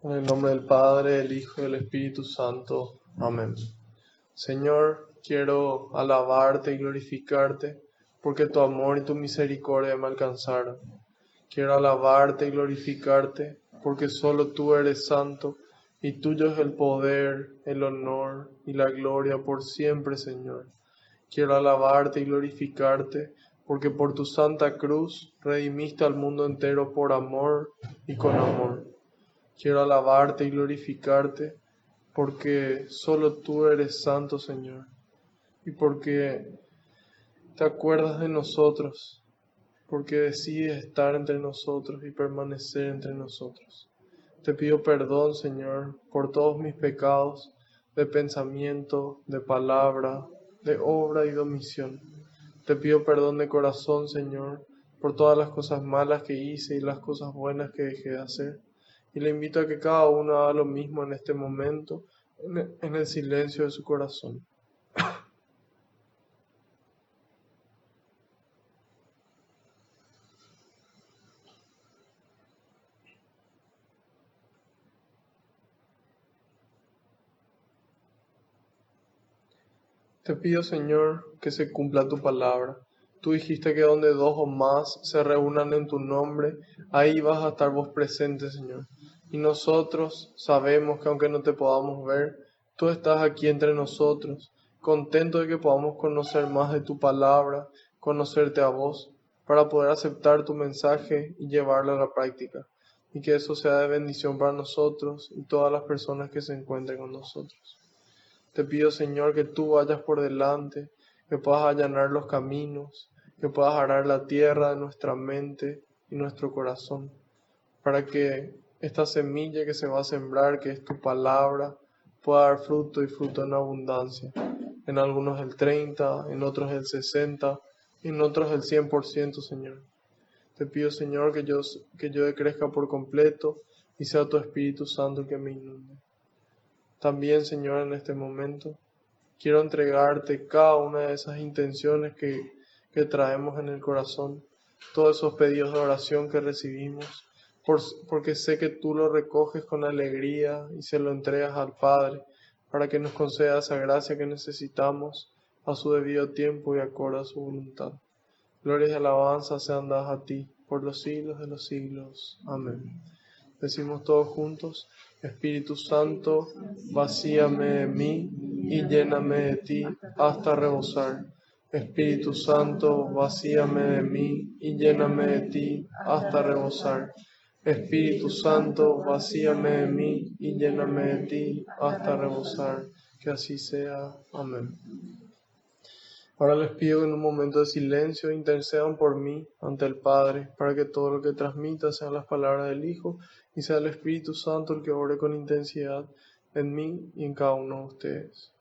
En el nombre del Padre, del Hijo y del Espíritu Santo. Amén. Señor, quiero alabarte y glorificarte, porque tu amor y tu misericordia me alcanzaron. Quiero alabarte y glorificarte, porque solo tú eres santo, y tuyo es el poder, el honor y la gloria por siempre, Señor. Quiero alabarte y glorificarte, porque por tu santa cruz redimiste al mundo entero por amor y con amor. Quiero alabarte y glorificarte, porque solo tú eres santo, Señor, y porque te acuerdas de nosotros, porque decides estar entre nosotros y permanecer entre nosotros. Te pido perdón, Señor, por todos mis pecados de pensamiento, de palabra, de obra y de omisión. Te pido perdón de corazón, Señor, por todas las cosas malas que hice y las cosas buenas que dejé de hacer. Y le invito a que cada uno haga lo mismo en este momento, en el silencio de su corazón. Te pido, Señor, que se cumpla tu palabra. Tú dijiste que donde dos o más se reúnan en tu nombre, ahí vas a estar vos presente, Señor. Y nosotros sabemos que aunque no te podamos ver, tú estás aquí entre nosotros, contento de que podamos conocer más de tu palabra, conocerte a vos, para poder aceptar tu mensaje y llevarlo a la práctica. Y que eso sea de bendición para nosotros y todas las personas que se encuentren con nosotros. Te pido, Señor, que tú vayas por delante, que puedas allanar los caminos, que puedas arar la tierra de nuestra mente y nuestro corazón, para que esta semilla que se va a sembrar, que es tu palabra, pueda dar fruto y fruto en abundancia. En algunos el 30, en otros el 60, en otros el 100%, Señor. Te pido, Señor, que yo crezca por completo y sea tu Espíritu Santo el que me inunde. También, Señor, en este momento quiero entregarte cada una de esas intenciones que traemos en el corazón, todos esos pedidos de oración que recibimos, porque sé que tú lo recoges con alegría y se lo entregas al Padre para que nos conceda esa gracia que necesitamos a su debido tiempo y acorde a su voluntad. Gloria y alabanza sean dadas a ti por los siglos de los siglos. Amén. Decimos todos juntos: Espíritu Santo, vacíame de mí y lléname de ti hasta rebosar. Espíritu Santo, vacíame de mí y lléname de ti hasta rebosar. Espíritu Santo, vacíame de mí y lléname de ti hasta rebosar. Que así sea. Amén. Ahora les pido que en un momento de silencio intercedan por mí ante el Padre, para que todo lo que transmita sean las palabras del Hijo y sea el Espíritu Santo el que ore con intensidad en mí y en cada uno de ustedes.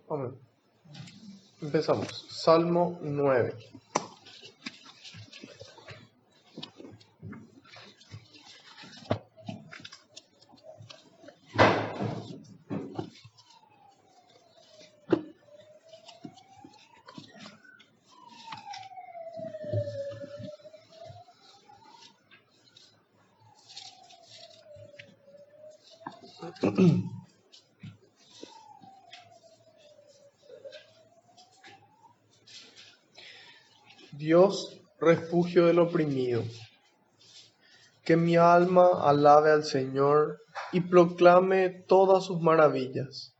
Amén. Empezamos. Salmo 9. Dios, refugio del oprimido. Que mi alma alabe al Señor y proclame todas sus maravillas.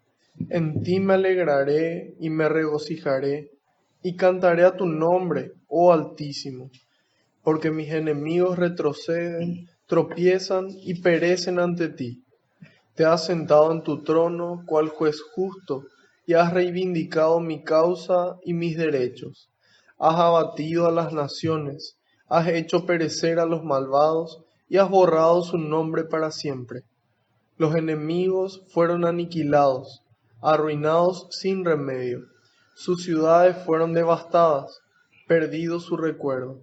En ti me alegraré y me regocijaré y cantaré a tu nombre, oh Altísimo, porque mis enemigos retroceden, tropiezan y perecen ante ti. Te has sentado en tu trono cual juez justo y has reivindicado mi causa y mis derechos. Has abatido a las naciones, has hecho perecer a los malvados y has borrado su nombre para siempre. Los enemigos fueron aniquilados, arruinados sin remedio. Sus ciudades fueron devastadas, perdido su recuerdo.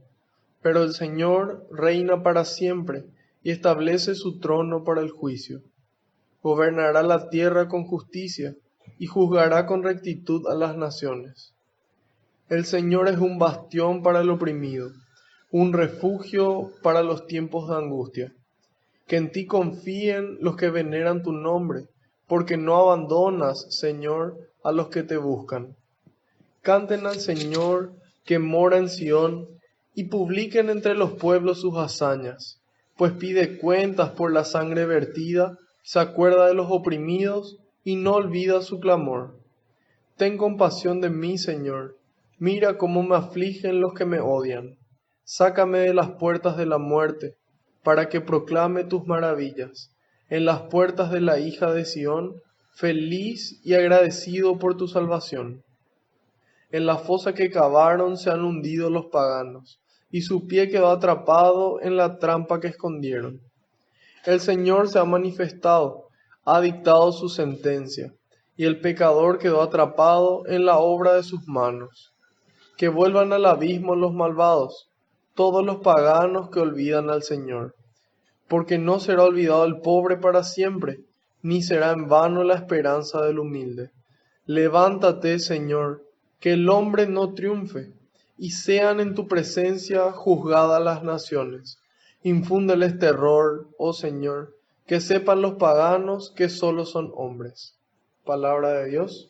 Pero el Señor reina para siempre y establece su trono para el juicio. Gobernará la tierra con justicia y juzgará con rectitud a las naciones. El Señor es un bastión para el oprimido, un refugio para los tiempos de angustia. Que en ti confíen los que veneran tu nombre, porque no abandonas, Señor, a los que te buscan. Canten al Señor que mora en Sión y publiquen entre los pueblos sus hazañas, pues pide cuentas por la sangre vertida, se acuerda de los oprimidos y no olvida su clamor. Ten compasión de mí, Señor, mira cómo me afligen los que me odian. Sácame de las puertas de la muerte, para que proclame tus maravillas. En las puertas de la hija de Sión, feliz y agradecido por tu salvación. En la fosa que cavaron se han hundido los paganos, y su pie quedó atrapado en la trampa que escondieron. El Señor se ha manifestado, ha dictado su sentencia, y el pecador quedó atrapado en la obra de sus manos. Que vuelvan al abismo los malvados, todos los paganos que olvidan al Señor, porque no será olvidado el pobre para siempre, ni será en vano la esperanza del humilde. Levántate, Señor, que el hombre no triunfe, y sean en tu presencia juzgadas las naciones. Infúndeles terror, oh Señor, que sepan los paganos que solo son hombres. Palabra de Dios.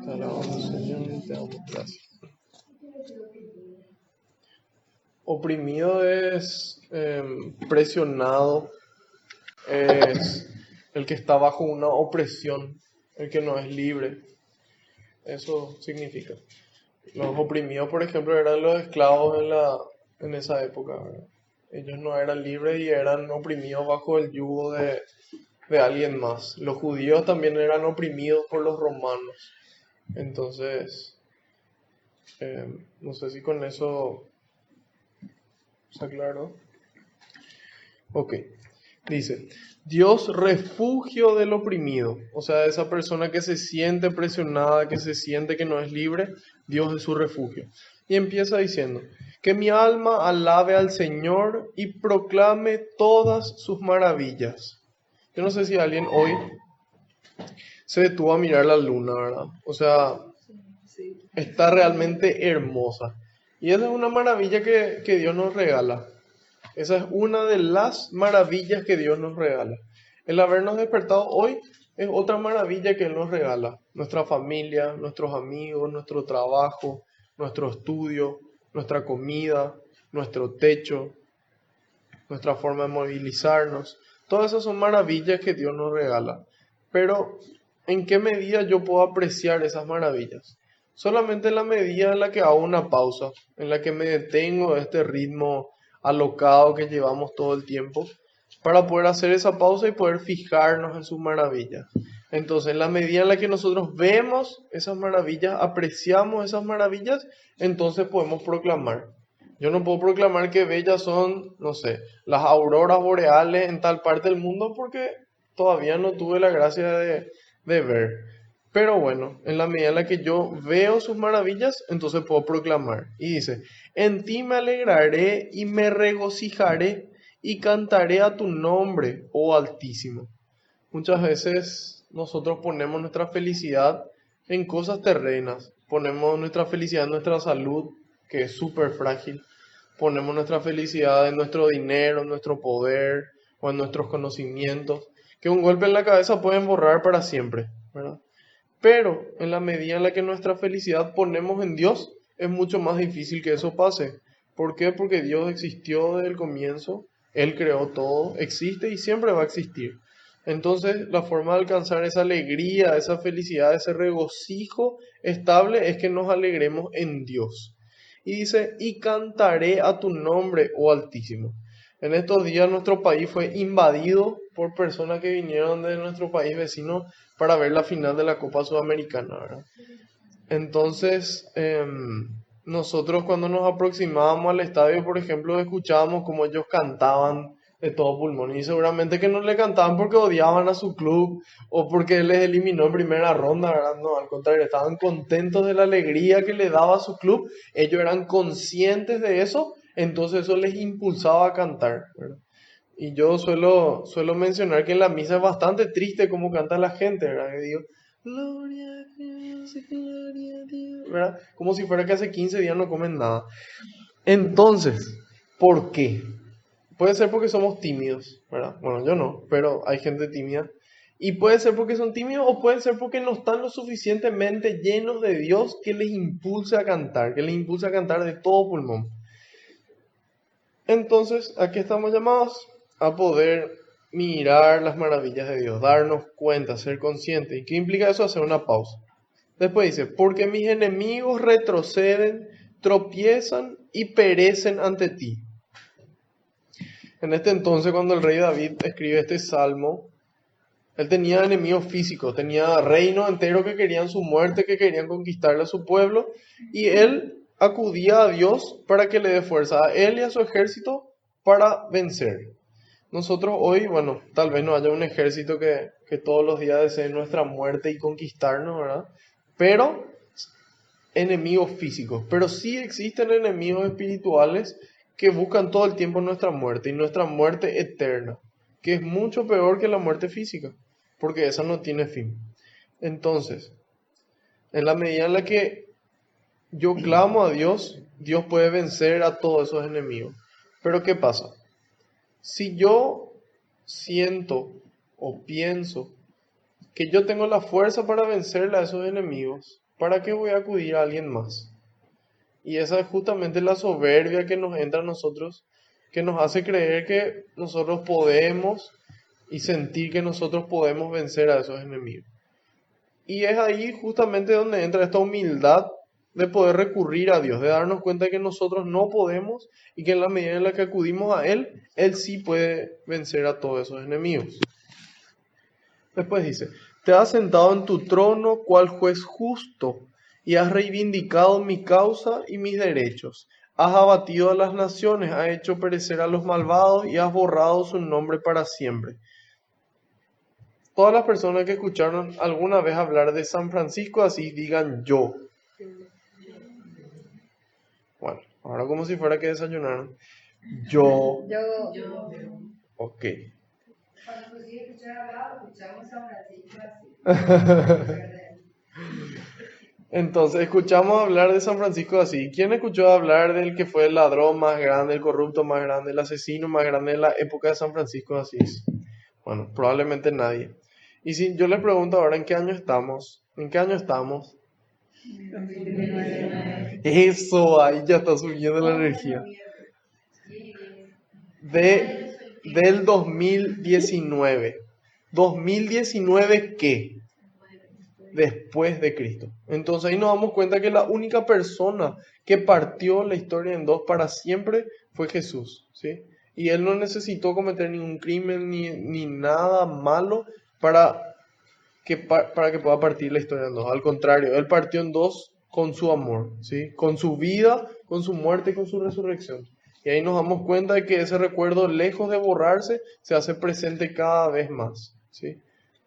Te alabamos, Señor, y te damos gracias. Oprimido es presionado, es el que está bajo una opresión, el que no es libre. Eso significa. Los oprimidos, por ejemplo, eran los esclavos en esa época, ¿verdad? Ellos no eran libres y eran oprimidos bajo el yugo de alguien más. Los judíos también eran oprimidos por los romanos. Entonces, no sé si con eso se aclaró. Ok, dice, Dios refugio del oprimido, o sea, esa persona que se siente presionada, que se siente que no es libre, Dios es su refugio. Y empieza diciendo, que mi alma alabe al Señor y proclame todas sus maravillas. Yo no sé si alguien hoy se detuvo a mirar la luna, ¿verdad? O sea, está realmente hermosa. Y esa es una maravilla que Dios nos regala. Esa es una de las maravillas que Dios nos regala. El habernos despertado hoy es otra maravilla que Él nos regala. Nuestra familia, nuestros amigos, nuestro trabajo, nuestro estudio, nuestra comida, nuestro techo, nuestra forma de movilizarnos. Todas esas son maravillas que Dios nos regala. Pero, ¿en qué medida yo puedo apreciar esas maravillas? Solamente en la medida en la que hago una pausa, en la que me detengo de este ritmo alocado que llevamos todo el tiempo, para poder hacer esa pausa y poder fijarnos en sus maravillas. Entonces, en la medida en la que nosotros vemos esas maravillas, apreciamos esas maravillas, entonces podemos proclamar. Yo no puedo proclamar que bellas son, no sé, las auroras boreales en tal parte del mundo porque todavía no tuve la gracia de ver. Pero bueno, en la medida en la que yo veo sus maravillas, entonces puedo proclamar. Y dice, en ti me alegraré y me regocijaré y cantaré a tu nombre, oh Altísimo. Muchas veces nosotros ponemos nuestra felicidad en cosas terrenas. Ponemos nuestra felicidad en nuestra salud, que es súper frágil. Ponemos nuestra felicidad en nuestro dinero, en nuestro poder o en nuestros conocimientos, que un golpe en la cabeza pueden borrar para siempre, ¿verdad? Pero en la medida en la que nuestra felicidad ponemos en Dios, es mucho más difícil que eso pase. ¿Por qué? Porque Dios existió desde el comienzo, Él creó todo, existe y siempre va a existir. Entonces, la forma de alcanzar esa alegría, esa felicidad, ese regocijo estable es que nos alegremos en Dios. Y dice, y cantaré a tu nombre, oh Altísimo. En estos días nuestro país fue invadido por personas que vinieron de nuestro país vecino para ver la final de la Copa Sudamericana, ¿verdad? Entonces, nosotros cuando nos aproximábamos al estadio, por ejemplo, escuchábamos como ellos cantaban de todo pulmón. Y seguramente que no le cantaban porque odiaban a su club o porque les eliminó en primera ronda, ¿verdad? No, al contrario, estaban contentos de la alegría que le daba a su club. Ellos eran conscientes de eso, entonces eso les impulsaba a cantar, ¿verdad? Y yo suelo mencionar que en la misa es bastante triste cómo canta la gente, ¿verdad? Que digo, gloria a Dios, gloria a Dios, ¿verdad? Como si fuera que hace 15 días no comen nada. Entonces, ¿por qué? Puede ser porque somos tímidos, ¿verdad? Bueno, yo no, pero hay gente tímida. Y puede ser porque son tímidos o puede ser porque no están lo suficientemente llenos de Dios que les impulse a cantar, que les impulse a cantar de todo pulmón. Entonces, aquí estamos llamados a poder mirar las maravillas de Dios, darnos cuenta, ser conscientes. ¿Y qué implica eso? Hacer una pausa. Después dice, porque mis enemigos retroceden, tropiezan y perecen ante ti. En este entonces, cuando el rey David escribe este salmo, él tenía enemigos físicos, tenía reino entero que querían su muerte, que querían conquistarle a su pueblo, y él acudía a Dios para que le dé fuerza a él y a su ejército para vencer. Nosotros hoy, bueno, tal vez no haya un ejército que todos los días desee nuestra muerte y conquistarnos, ¿verdad? Pero enemigos físicos, pero sí existen enemigos espirituales que buscan todo el tiempo nuestra muerte y nuestra muerte eterna, que es mucho peor que la muerte física, porque esa no tiene fin. Entonces, en la medida en la que yo clamo a Dios, Dios puede vencer a todos esos enemigos. Pero ¿qué pasa? Si yo siento o pienso que yo tengo la fuerza para vencerle a esos enemigos, ¿para qué voy a acudir a alguien más? Y esa es justamente la soberbia que nos entra a nosotros, que nos hace creer que nosotros podemos y sentir que nosotros podemos vencer a esos enemigos. Y es ahí justamente donde entra esta humildad de poder recurrir a Dios, de darnos cuenta que nosotros no podemos y que en la medida en la que acudimos a Él, Él sí puede vencer a todos esos enemigos. Después dice, te has sentado en tu trono cual juez justo y has reivindicado mi causa y mis derechos. Has abatido a las naciones, has hecho perecer a los malvados y has borrado su nombre para siempre. Todas las personas que escucharon alguna vez hablar de San Francisco así digan yo. Bueno, ahora como si fuera que desayunaron. Yo. Ok. Entonces, escuchamos hablar de San Francisco de Asís. ¿Quién escuchó hablar del que fue el ladrón más grande, el corrupto más grande, el asesino más grande de la época de San Francisco de Asís? Bueno, probablemente nadie. Y si yo les pregunto ahora, ¿en qué año estamos? ¿En qué año estamos? 2019. Eso, ahí ya está subiendo la energía. Del 2019. ¿2019 qué? Después de Cristo. Entonces ahí nos damos cuenta que la única persona que partió la historia en dos para siempre fue Jesús, ¿sí? Y él no necesitó cometer ningún crimen ni nada malo para para que pueda partir la historia en dos. Al contrario, él partió en dos con su amor, ¿sí? Con su vida, con su muerte y con su resurrección. Y ahí nos damos cuenta de que ese recuerdo, lejos de borrarse, se hace presente cada vez más, ¿sí?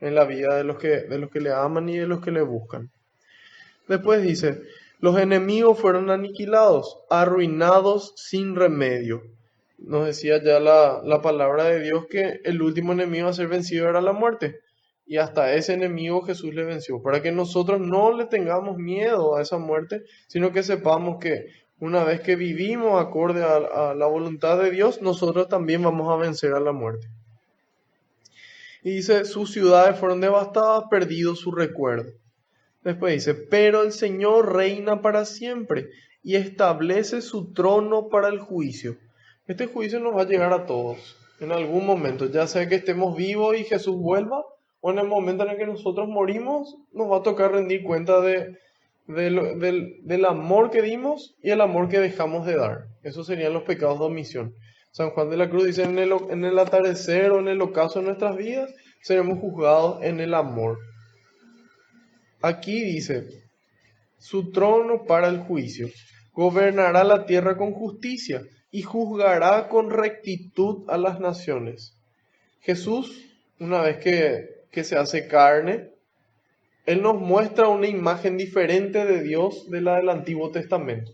En la vida de los que le aman y de los que le buscan. Después dice, los enemigos fueron aniquilados, arruinados sin remedio. Nos decía ya la palabra de Dios que el último enemigo a ser vencido era la muerte. Y hasta ese enemigo Jesús le venció, para que nosotros no le tengamos miedo a esa muerte, sino que sepamos que una vez que vivimos acorde a la voluntad de Dios, nosotros también vamos a vencer a la muerte. Y dice, sus ciudades fueron devastadas, perdido su recuerdo. Después dice, pero el Señor reina para siempre y establece su trono para el juicio. Este juicio nos va a llegar a todos en algún momento, ya sea que estemos vivos y Jesús vuelva, o en el momento en el que nosotros morimos, nos va a tocar rendir cuenta del amor que dimos y el amor que dejamos de dar. Esos serían los pecados de omisión. San Juan de la Cruz dice, en el atardecer o en el ocaso de nuestras vidas, seremos juzgados en el amor. Aquí dice, su trono para el juicio, gobernará la tierra con justicia y juzgará con rectitud a las naciones. Jesús, una vez que se hace carne, Él nos muestra una imagen diferente de Dios de la del Antiguo Testamento.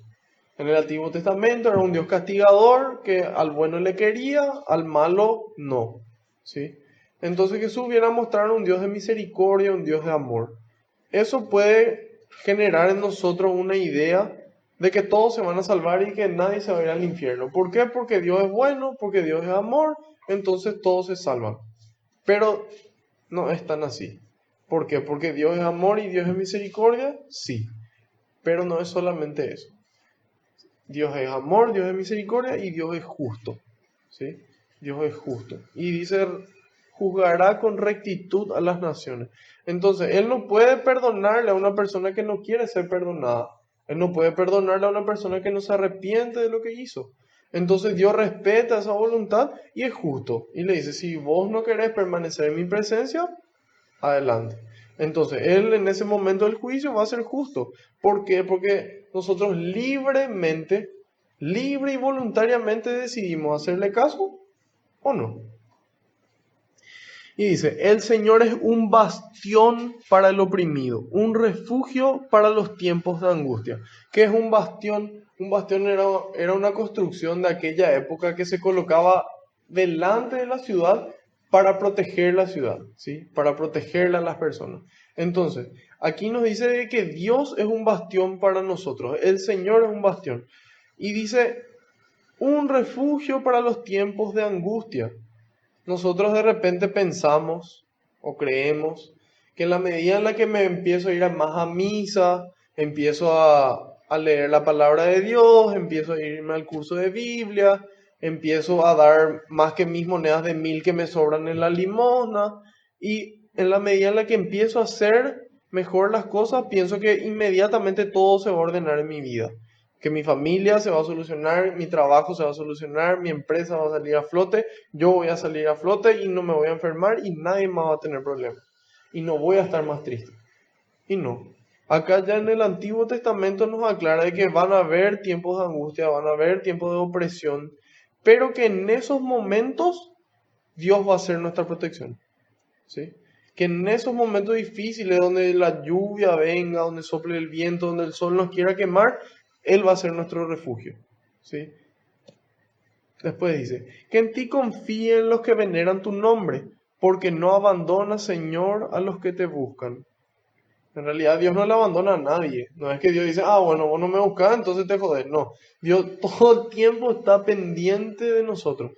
En el Antiguo Testamento era un Dios castigador que al bueno le quería, al malo no. ¿Sí? Entonces Jesús viene a mostrar un Dios de misericordia, un Dios de amor. Eso puede generar en nosotros una idea de que todos se van a salvar y que nadie se va a ir al infierno. ¿Por qué? Porque Dios es bueno, porque Dios es amor, entonces todos se salvan. Pero no es tan así. ¿Por qué? Porque Dios es amor y Dios es misericordia, sí. Pero no es solamente eso. Dios es amor, Dios es misericordia y Dios es justo. ¿Sí? Dios es justo. Y dice, juzgará con rectitud a las naciones. Entonces, Él no puede perdonarle a una persona que no quiere ser perdonada. Él no puede perdonarle a una persona que no se arrepiente de lo que hizo. Entonces Dios respeta esa voluntad y es justo. Y le dice, si vos no querés permanecer en mi presencia, adelante. Entonces, Él en ese momento del juicio va a ser justo. ¿Por qué? Porque nosotros libremente, libre y voluntariamente decidimos hacerle caso o no. Y dice, el Señor es un bastión para el oprimido, un refugio para los tiempos de angustia. ¿Qué es un bastión? Un bastión era una construcción de aquella época que se colocaba delante de la ciudad para proteger la ciudad, ¿sí? Para protegerla a las personas. Entonces, aquí nos dice que Dios es un bastión para nosotros, el Señor es un bastión. Y dice, un refugio para los tiempos de angustia. Nosotros de repente pensamos o creemos que en la medida en la que me empiezo a ir más a misa, empiezo a leer la palabra de Dios, empiezo a irme al curso de Biblia, empiezo a dar más que mis monedas de 1.000 que me sobran en la limosna, y en la medida en la que empiezo a hacer mejor las cosas, pienso que inmediatamente todo se va a ordenar en mi vida. Que mi familia se va a solucionar, mi trabajo se va a solucionar, mi empresa va a salir a flote, yo voy a salir a flote y no me voy a enfermar y nadie más va a tener problemas. Y no voy a estar más triste. Y no. Acá ya en el Antiguo Testamento nos aclara de que van a haber tiempos de angustia, van a haber tiempos de opresión, pero que en esos momentos Dios va a ser nuestra protección. ¿Sí? Que en esos momentos difíciles donde la lluvia venga, donde sople el viento, donde el sol nos quiera quemar, Él va a ser nuestro refugio. ¿Sí? Después dice, que en ti confíen los que veneran tu nombre, porque no abandonas, Señor, a los que te buscan. En realidad Dios no le abandona a nadie. No es que Dios dice, bueno, vos no me buscás, entonces te jodés. No, Dios todo el tiempo está pendiente de nosotros.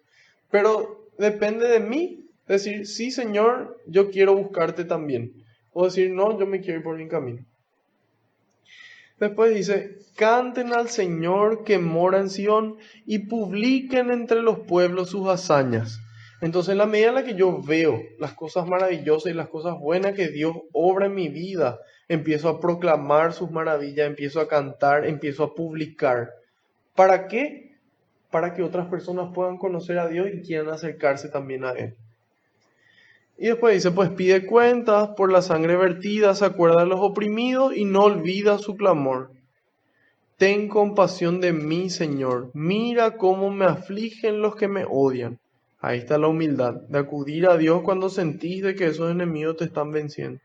Pero depende de mí decir, sí, Señor, yo quiero buscarte también. O decir, no, yo me quiero ir por mi camino. Después dice, canten al Señor que mora en Sión y publiquen entre los pueblos sus hazañas. Entonces, en la medida en la que yo veo las cosas maravillosas y las cosas buenas que Dios obra en mi vida, empiezo a proclamar sus maravillas, empiezo a cantar, empiezo a publicar. ¿Para qué? Para que otras personas puedan conocer a Dios y quieran acercarse también a Él. Y después dice, pues pide cuentas por la sangre vertida, se acuerda de los oprimidos y no olvida su clamor. Ten compasión de mí, Señor. Mira cómo me afligen los que me odian. Ahí está la humildad, de acudir a Dios cuando sentís de que esos enemigos te están venciendo.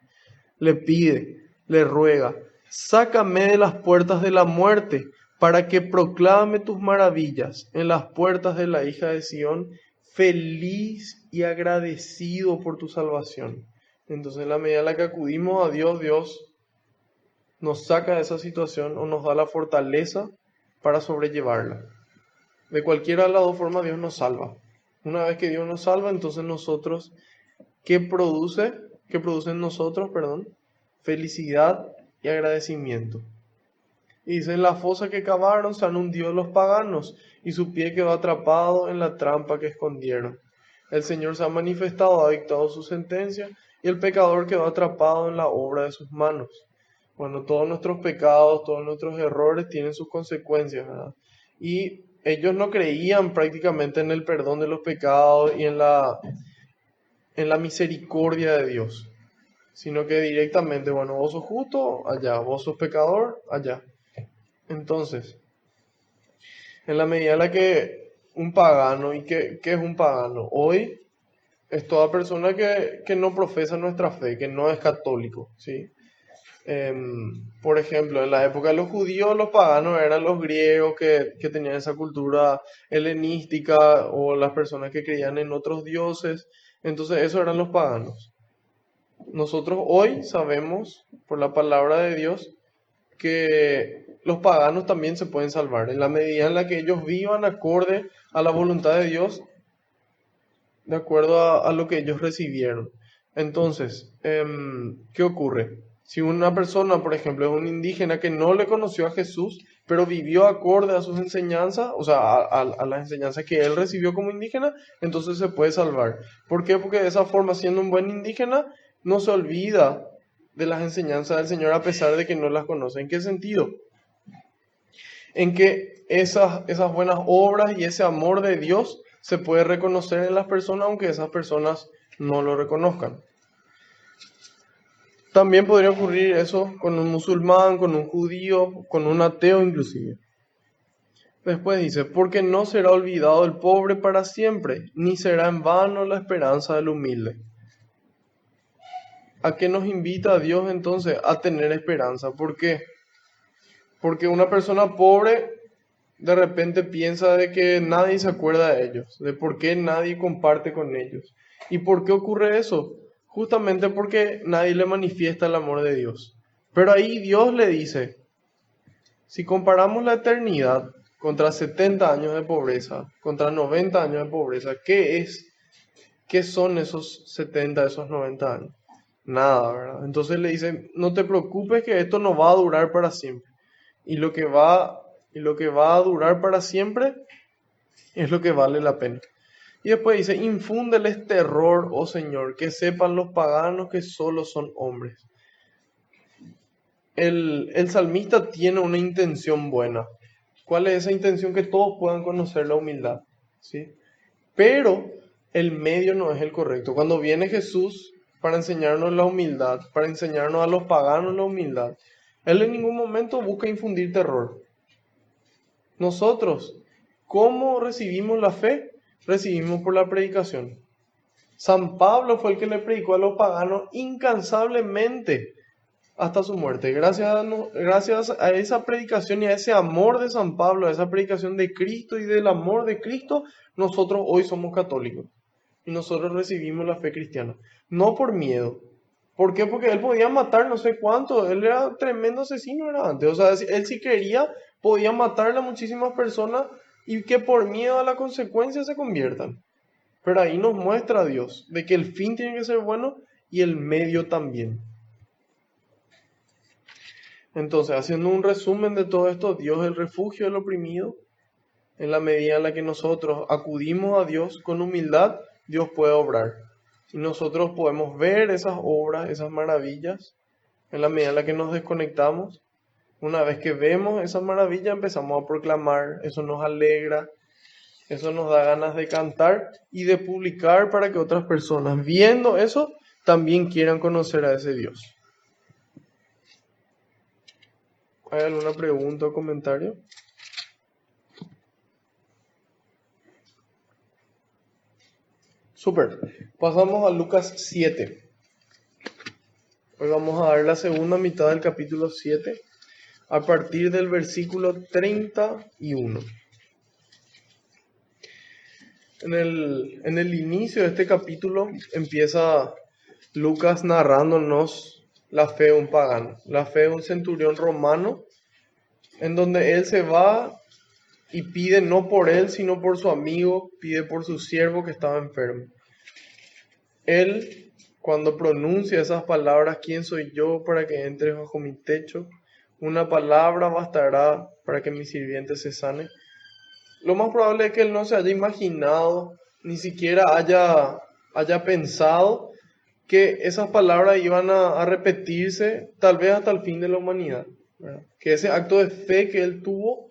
Le pide, le ruega, sácame de las puertas de la muerte, para que proclame tus maravillas en las puertas de la hija de Sión, feliz y agradecido por tu salvación. Entonces, en la medida en la que acudimos a Dios, Dios nos saca de esa situación o nos da la fortaleza para sobrellevarla. De cualquiera de las dos formas Dios nos salva. Una vez que Dios nos salva, entonces nosotros que produce en nosotros, perdón, felicidad y agradecimiento. Y dice, en la fosa que cavaron se han hundido los paganos, y su pie quedó atrapado en la trampa que escondieron. El Señor se ha manifestado, ha dictado su sentencia, y el pecador quedó atrapado en la obra de sus manos. Bueno, todos nuestros pecados, todos nuestros errores tienen sus consecuencias, ¿verdad? Y ellos no creían prácticamente en el perdón de los pecados y en la misericordia de Dios, sino que directamente, bueno, vos sos justo, allá, vos sos pecador, allá. Entonces, en la medida en la que un pagano, ¿y qué es un pagano? Hoy es toda persona que no profesa nuestra fe, que no es católico, ¿sí? Por ejemplo, en la época de los judíos, los paganos eran los griegos que tenían esa cultura helenística o las personas que creían en otros dioses. Entonces, esos eran los paganos. Nosotros hoy sabemos, por la palabra de Dios, que los paganos también se pueden salvar en la medida en la que ellos vivan acorde a la voluntad de Dios, de acuerdo a lo que ellos recibieron. Entonces, ¿qué ocurre? Si una persona, por ejemplo, es un indígena que no le conoció a Jesús, pero vivió acorde a sus enseñanzas, o sea, a las enseñanzas que él recibió como indígena, entonces se puede salvar. ¿Por qué? Porque de esa forma, siendo un buen indígena, no se olvida de las enseñanzas del Señor a pesar de que no las conoce. ¿En qué sentido? En que esas buenas obras y ese amor de Dios se puede reconocer en las personas, aunque esas personas no lo reconozcan. También podría ocurrir eso con un musulmán, con un judío, con un ateo inclusive. Después dice, porque no será olvidado el pobre para siempre, ni será en vano la esperanza del humilde. ¿A qué nos invita Dios entonces? A tener esperanza. ¿Por qué? Porque una persona pobre de repente piensa de que nadie se acuerda de ellos, de por qué nadie comparte con ellos. ¿Y por qué ocurre eso? Justamente porque nadie le manifiesta el amor de Dios. Pero ahí Dios le dice, si comparamos la eternidad contra 70 años de pobreza, contra 90 años de pobreza, ¿qué es? ¿Qué son esos 70, esos 90 años? Nada, ¿verdad? Entonces le dice, no te preocupes que esto no va a durar para siempre. Y lo que va a durar para siempre es lo que vale la pena. Y después dice, infúndeles terror, oh Señor, que sepan los paganos que solo son hombres. El salmista tiene una intención buena. ¿Cuál es esa intención? Que todos puedan conocer la humildad, ¿sí? Pero el medio no es el correcto. Cuando viene Jesús para enseñarnos la humildad, para enseñarnos a los paganos la humildad, Él en ningún momento busca infundir terror. Nosotros, ¿cómo recibimos la fe? Recibimos por la predicación. San Pablo fue el que le predicó a los paganos incansablemente hasta su muerte. Gracias a esa predicación y a ese amor de San Pablo, a esa predicación de Cristo y del amor de Cristo, nosotros hoy somos católicos y nosotros recibimos la fe cristiana. No por miedo. ¿Por qué? Porque él podía matar no sé cuánto. Él era tremendo asesino era antes. O sea, él si quería podía matar a muchísimas personas y que por miedo a la consecuencia se conviertan. Pero ahí nos muestra Dios de que el fin tiene que ser bueno y el medio también. Entonces, haciendo un resumen de todo esto, Dios es el refugio del oprimido. En la medida en la que nosotros acudimos a Dios con humildad, Dios puede obrar. Y nosotros podemos ver esas obras, esas maravillas, en la medida en la que nos desconectamos. Una vez que vemos esas maravillas, empezamos a proclamar, eso nos alegra, eso nos da ganas de cantar y de publicar para que otras personas, viendo eso, también quieran conocer a ese Dios. ¿Hay alguna pregunta o comentario? Súper. Pasamos a Lucas 7. Hoy vamos a ver la segunda mitad del capítulo 7, a partir del versículo 31. En el inicio de este capítulo empieza Lucas narrándonos la fe de un pagano, la fe de un centurión romano, en donde él se va y pide no por él, sino por su amigo, pide por su siervo que estaba enfermo. Él, cuando pronuncia esas palabras, ¿quién soy yo para que entres bajo mi techo? Una palabra bastará para que mi sirviente se sane. Lo más probable es que él no se haya imaginado, ni siquiera haya pensado que esas palabras iban a repetirse tal vez hasta el fin de la humanidad, ¿verdad? Que ese acto de fe que él tuvo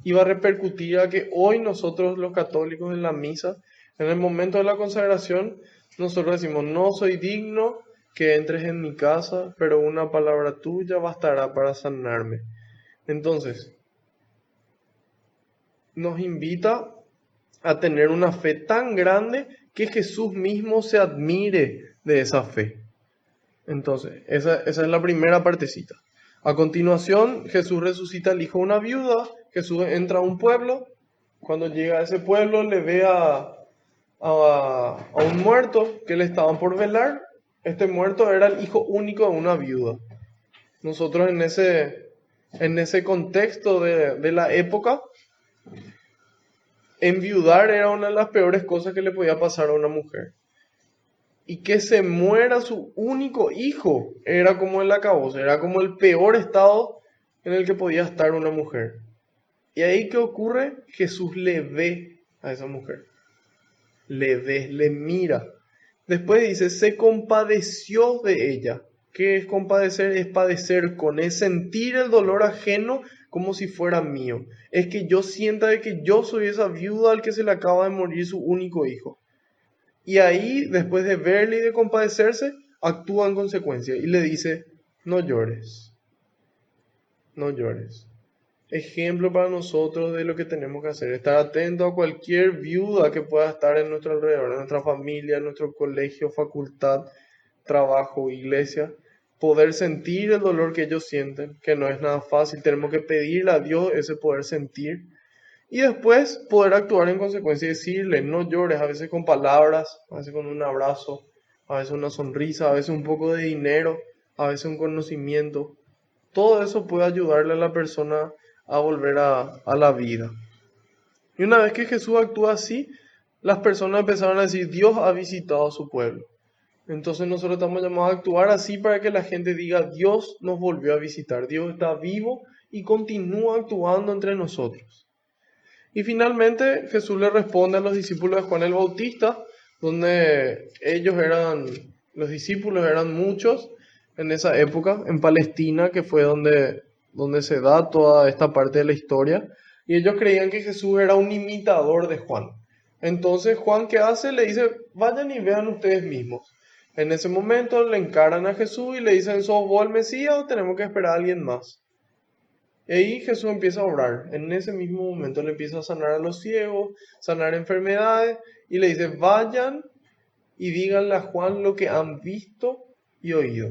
iba a repercutir a que hoy nosotros los católicos en la misa, en el momento de la consagración, nosotros decimos, no soy digno que entres en mi casa, pero una palabra tuya bastará para sanarme. Entonces, nos invita a tener una fe tan grande que Jesús mismo se admire de esa fe. Entonces, esa es la primera partecita. A continuación, Jesús resucita al hijo de una viuda. Jesús entra a un pueblo. Cuando llega a ese pueblo, le ve a un muerto que le estaban por velar. Este muerto era el hijo único de una viuda. Nosotros en ese contexto de la época, enviudar era una de las peores cosas que le podía pasar a una mujer. Y que se muera su único hijo era como el acabose, era como el peor estado en el que podía estar una mujer. Y ahí, ¿qué ocurre? Jesús le ve a esa mujer. Le ve, le mira. Después dice, se compadeció de ella. ¿Qué es compadecer? Es padecer con, es sentir el dolor ajeno como si fuera mío. Es que yo sienta de que yo soy esa viuda al que se le acaba de morir su único hijo. Y ahí, después de verle y de compadecerse, actúa en consecuencia y le dice, no llores, no llores. Ejemplo para nosotros de lo que tenemos que hacer, estar atento a cualquier viuda que pueda estar en nuestro alrededor, en nuestra familia, en nuestro colegio, facultad, trabajo, iglesia, poder sentir el dolor que ellos sienten, que no es nada fácil, tenemos que pedirle a Dios ese poder sentir y después poder actuar en consecuencia y decirle, no llores, a veces con palabras, a veces con un abrazo, a veces una sonrisa, a veces un poco de dinero, a veces un conocimiento. Todo eso puede ayudarle a la persona a volver a la vida. Y una vez que Jesús actúa así, las personas empezaron a decir, Dios ha visitado a su pueblo. Entonces nosotros estamos llamados a actuar así para que la gente diga, Dios nos volvió a visitar, Dios está vivo y continúa actuando entre nosotros. Y finalmente Jesús le responde a los discípulos de Juan el Bautista, donde los discípulos eran muchos en esa época, en Palestina, que fue donde se da toda esta parte de la historia, y ellos creían que Jesús era un imitador de Juan. Entonces Juan, ¿qué hace? Le dice, vayan y vean ustedes mismos. En ese momento le encaran a Jesús y le dicen, ¿sos vos el Mesías o tenemos que esperar a alguien más? Y ahí Jesús empieza a obrar. En ese mismo momento le empieza a sanar a los ciegos, sanar enfermedades, y le dice, vayan y díganle a Juan lo que han visto y oído.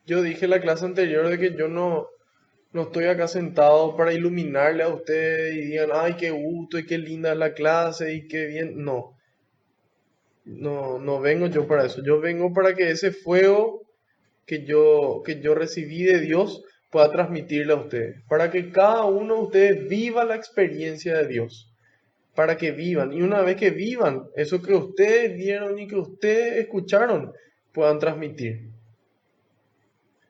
Yo dije en la clase anterior de que yo no estoy acá sentado para iluminarle a ustedes y digan, ay, qué gusto y qué linda es la clase y qué bien. No vengo yo para eso. Yo vengo para que ese fuego que yo recibí de Dios pueda transmitirle a ustedes, para que cada uno de ustedes viva la experiencia de Dios, para que vivan, y una vez que vivan, eso que ustedes vieron y que ustedes escucharon, puedan transmitir.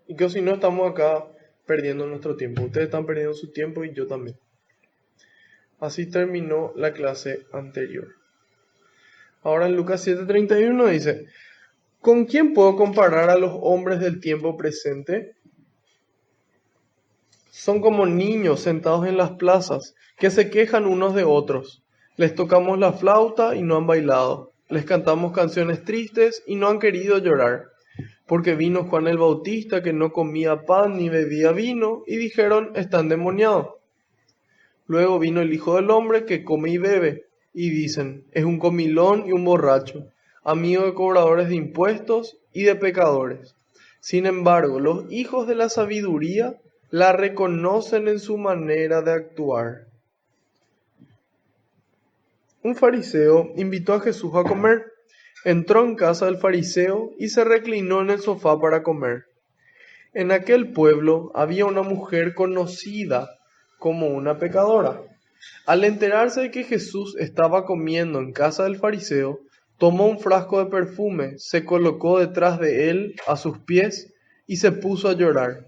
Y que si no estamos acá perdiendo nuestro tiempo, ustedes están perdiendo su tiempo y yo también. Así terminó la clase anterior. Ahora en Lucas 7:31 dice, ¿con quién puedo comparar a los hombres del tiempo presente? Son como niños sentados en las plazas, que se quejan unos de otros. Les tocamos la flauta y no han bailado. Les cantamos canciones tristes y no han querido llorar. Porque vino Juan el Bautista que no comía pan ni bebía vino, y dijeron, está endemoniado. Luego vino el Hijo del Hombre que come y bebe, y dicen, es un comilón y un borracho, amigo de cobradores de impuestos y de pecadores. Sin embargo, los hijos de la sabiduría la reconocen en su manera de actuar. Un fariseo invitó a Jesús a comer. Entró en casa del fariseo y se reclinó en el sofá para comer. En aquel pueblo había una mujer conocida como una pecadora. Al enterarse de que Jesús estaba comiendo en casa del fariseo, tomó un frasco de perfume, se colocó detrás de él a sus pies y se puso a llorar.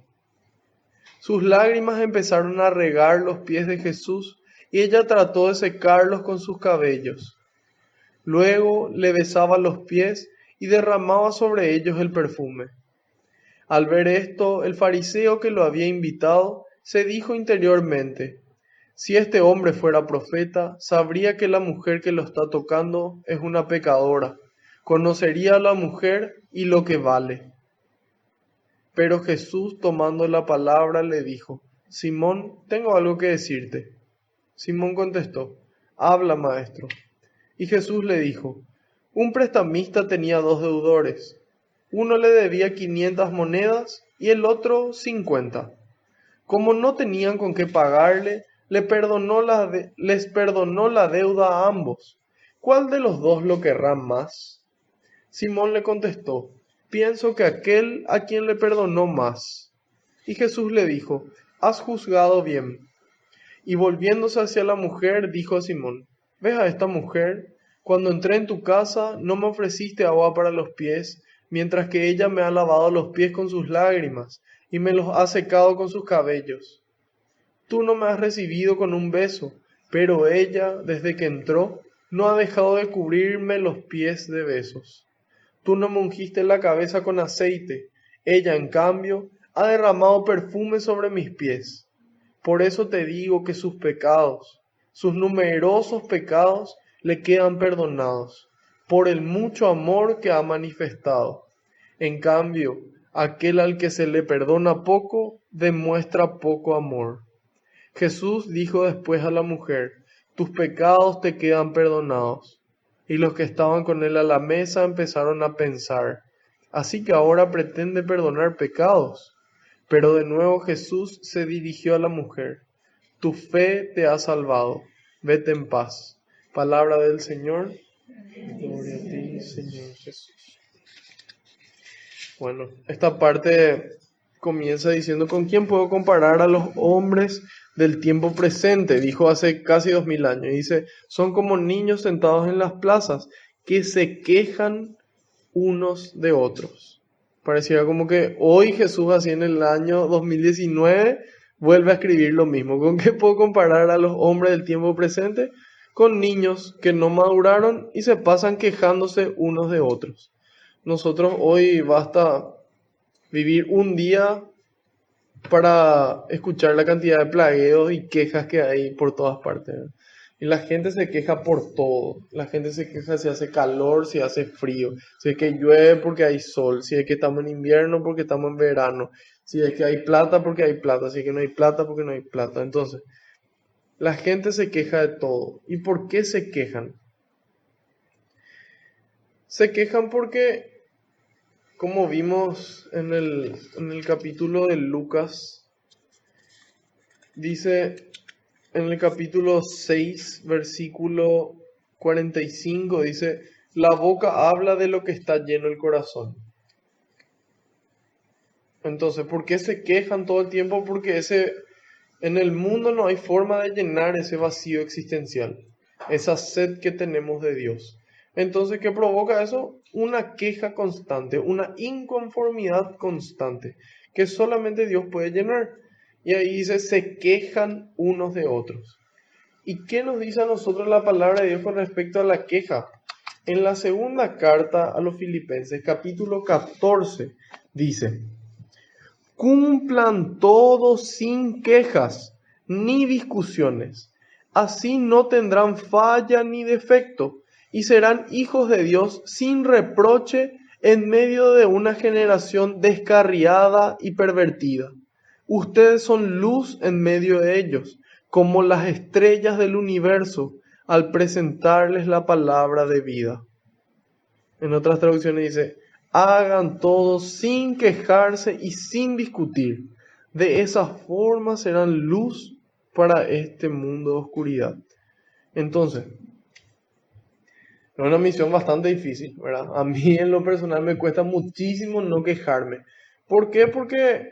Sus lágrimas empezaron a regar los pies de Jesús y ella trató de secarlos con sus cabellos. Luego le besaba los pies y derramaba sobre ellos el perfume. Al ver esto, el fariseo que lo había invitado se dijo interiormente: si este hombre fuera profeta, sabría que la mujer que lo está tocando es una pecadora. Conocería a la mujer y lo que vale. Pero Jesús, tomando la palabra, le dijo: Simón, tengo algo que decirte. Simón contestó: habla, maestro. Y Jesús le dijo: un prestamista tenía 2 deudores. Uno le debía 500 monedas y el otro 50. Como no tenían con qué pagarle, les perdonó la deuda a ambos. ¿Cuál de los dos lo querrá más? Simón le contestó: pienso que aquel a quien le perdonó más. Y Jesús le dijo: has juzgado bien. Y volviéndose hacia la mujer, dijo a Simón: ¿ves a esta mujer? Cuando entré en tu casa, no me ofreciste agua para los pies, mientras que ella me ha lavado los pies con sus lágrimas y me los ha secado con sus cabellos. Tú no me has recibido con un beso, pero ella, desde que entró, no ha dejado de cubrirme los pies de besos. Tú no me ungiste la cabeza con aceite, ella, en cambio, ha derramado perfume sobre mis pies. Por eso te digo que sus pecados, sus numerosos pecados, le quedan perdonados, por el mucho amor que ha manifestado. En cambio, aquel al que se le perdona poco, demuestra poco amor. Jesús dijo después a la mujer: tus pecados te quedan perdonados. Y los que estaban con él a la mesa empezaron a pensar: así que ahora pretende perdonar pecados. Pero de nuevo Jesús se dirigió a la mujer: tu fe te ha salvado, vete en paz. Palabra del Señor. Gloria a ti, Señor Jesús. Bueno, esta parte comienza diciendo: ¿con quién puedo comparar a los hombres del tiempo presente? Dijo hace casi 2000 años. Y dice: son como niños sentados en las plazas que se quejan unos de otros. Pareciera como que hoy Jesús, así en el año 2019, vuelve a escribir lo mismo. ¿Con qué puedo comparar a los hombres del tiempo presente? Con niños que no maduraron y se pasan quejándose unos de otros. Nosotros hoy basta vivir un día para escuchar la cantidad de plagueos y quejas que hay por todas partes. Y la gente se queja por todo. La gente se queja si hace calor, si hace frío, si es que llueve porque hay sol, si es que estamos en invierno porque estamos en verano, si es que hay plata porque hay plata, si es que no hay plata porque no hay plata. Entonces, la gente se queja de todo. ¿Y por qué se quejan? Se quejan porque, como vimos en el capítulo de Lucas, dice en el capítulo 6, versículo 45, dice: la boca habla de lo que está lleno el corazón. Entonces, ¿por qué se quejan todo el tiempo? Porque en el mundo no hay forma de llenar ese vacío existencial, esa sed que tenemos de Dios. Entonces, ¿qué provoca eso? Una queja constante, una inconformidad constante, que solamente Dios puede llenar. Y ahí dice: se quejan unos de otros. ¿Y qué nos dice a nosotros la palabra de Dios con respecto a la queja? En la segunda carta a los Filipenses, capítulo 14, dice: cumplan todos sin quejas ni discusiones. Así no tendrán falla ni defecto y serán hijos de Dios sin reproche en medio de una generación descarriada y pervertida. Ustedes son luz en medio de ellos, como las estrellas del universo, al presentarles la palabra de vida. En otras traducciones dice: hagan todo sin quejarse y sin discutir. De esa forma serán luz para este mundo de oscuridad. Entonces, es una misión bastante difícil, ¿verdad? A mí en lo personal me cuesta muchísimo no quejarme. ¿Por qué? Porque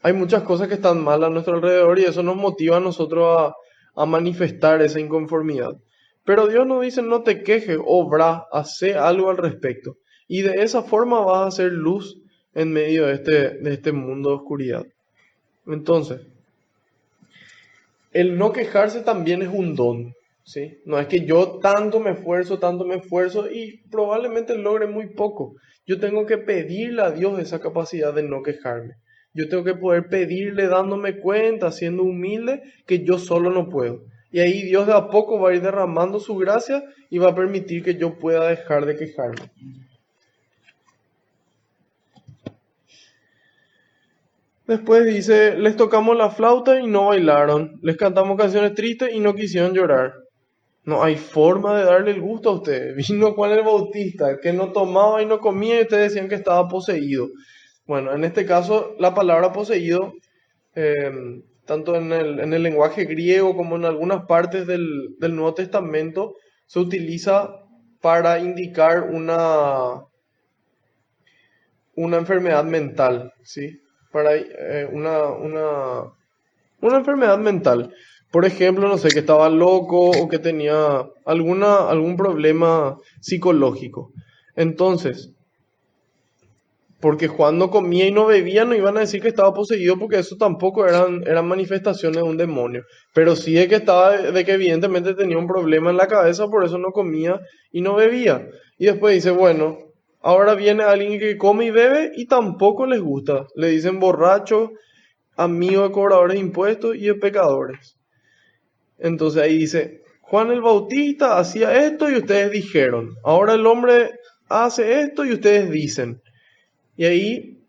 hay muchas cosas que están mal a nuestro alrededor y eso nos motiva a nosotros a manifestar esa inconformidad. Pero Dios nos dice, no te quejes, obra, hace algo al respecto. Y de esa forma vas a hacer luz en medio de este mundo de oscuridad. Entonces, el no quejarse también es un don, ¿sí? No es que yo tanto me esfuerzo y probablemente logre muy poco. Yo tengo que pedirle a Dios esa capacidad de no quejarme. Yo tengo que poder pedirle dándome cuenta, siendo humilde, que yo solo no puedo. Y ahí Dios de a poco va a ir derramando su gracia y va a permitir que yo pueda dejar de quejarme. Después dice, les tocamos la flauta y no bailaron, les cantamos canciones tristes y no quisieron llorar. No hay forma de darle el gusto a ustedes. Vino Juan el Bautista, que no tomaba y no comía y ustedes decían que estaba poseído. Bueno, en este caso la palabra poseído, eh, tanto en el lenguaje griego como en algunas partes del Nuevo Testamento, se utiliza para indicar una enfermedad mental, ¿sí? Para una enfermedad mental. Por ejemplo, no sé, que estaba loco o que tenía algún problema psicológico. Entonces, porque Juan no comía y no bebía, no iban a decir que estaba poseído porque eso tampoco eran manifestaciones de un demonio. Pero sí de que evidentemente tenía un problema en la cabeza, por eso no comía y no bebía. Y después dice, bueno, ahora viene alguien que come y bebe y tampoco les gusta. Le dicen borracho, amigo de cobradores de impuestos y de pecadores. Entonces ahí dice, Juan el Bautista hacía esto y ustedes dijeron. Ahora el hombre hace esto y ustedes dicen. Y ahí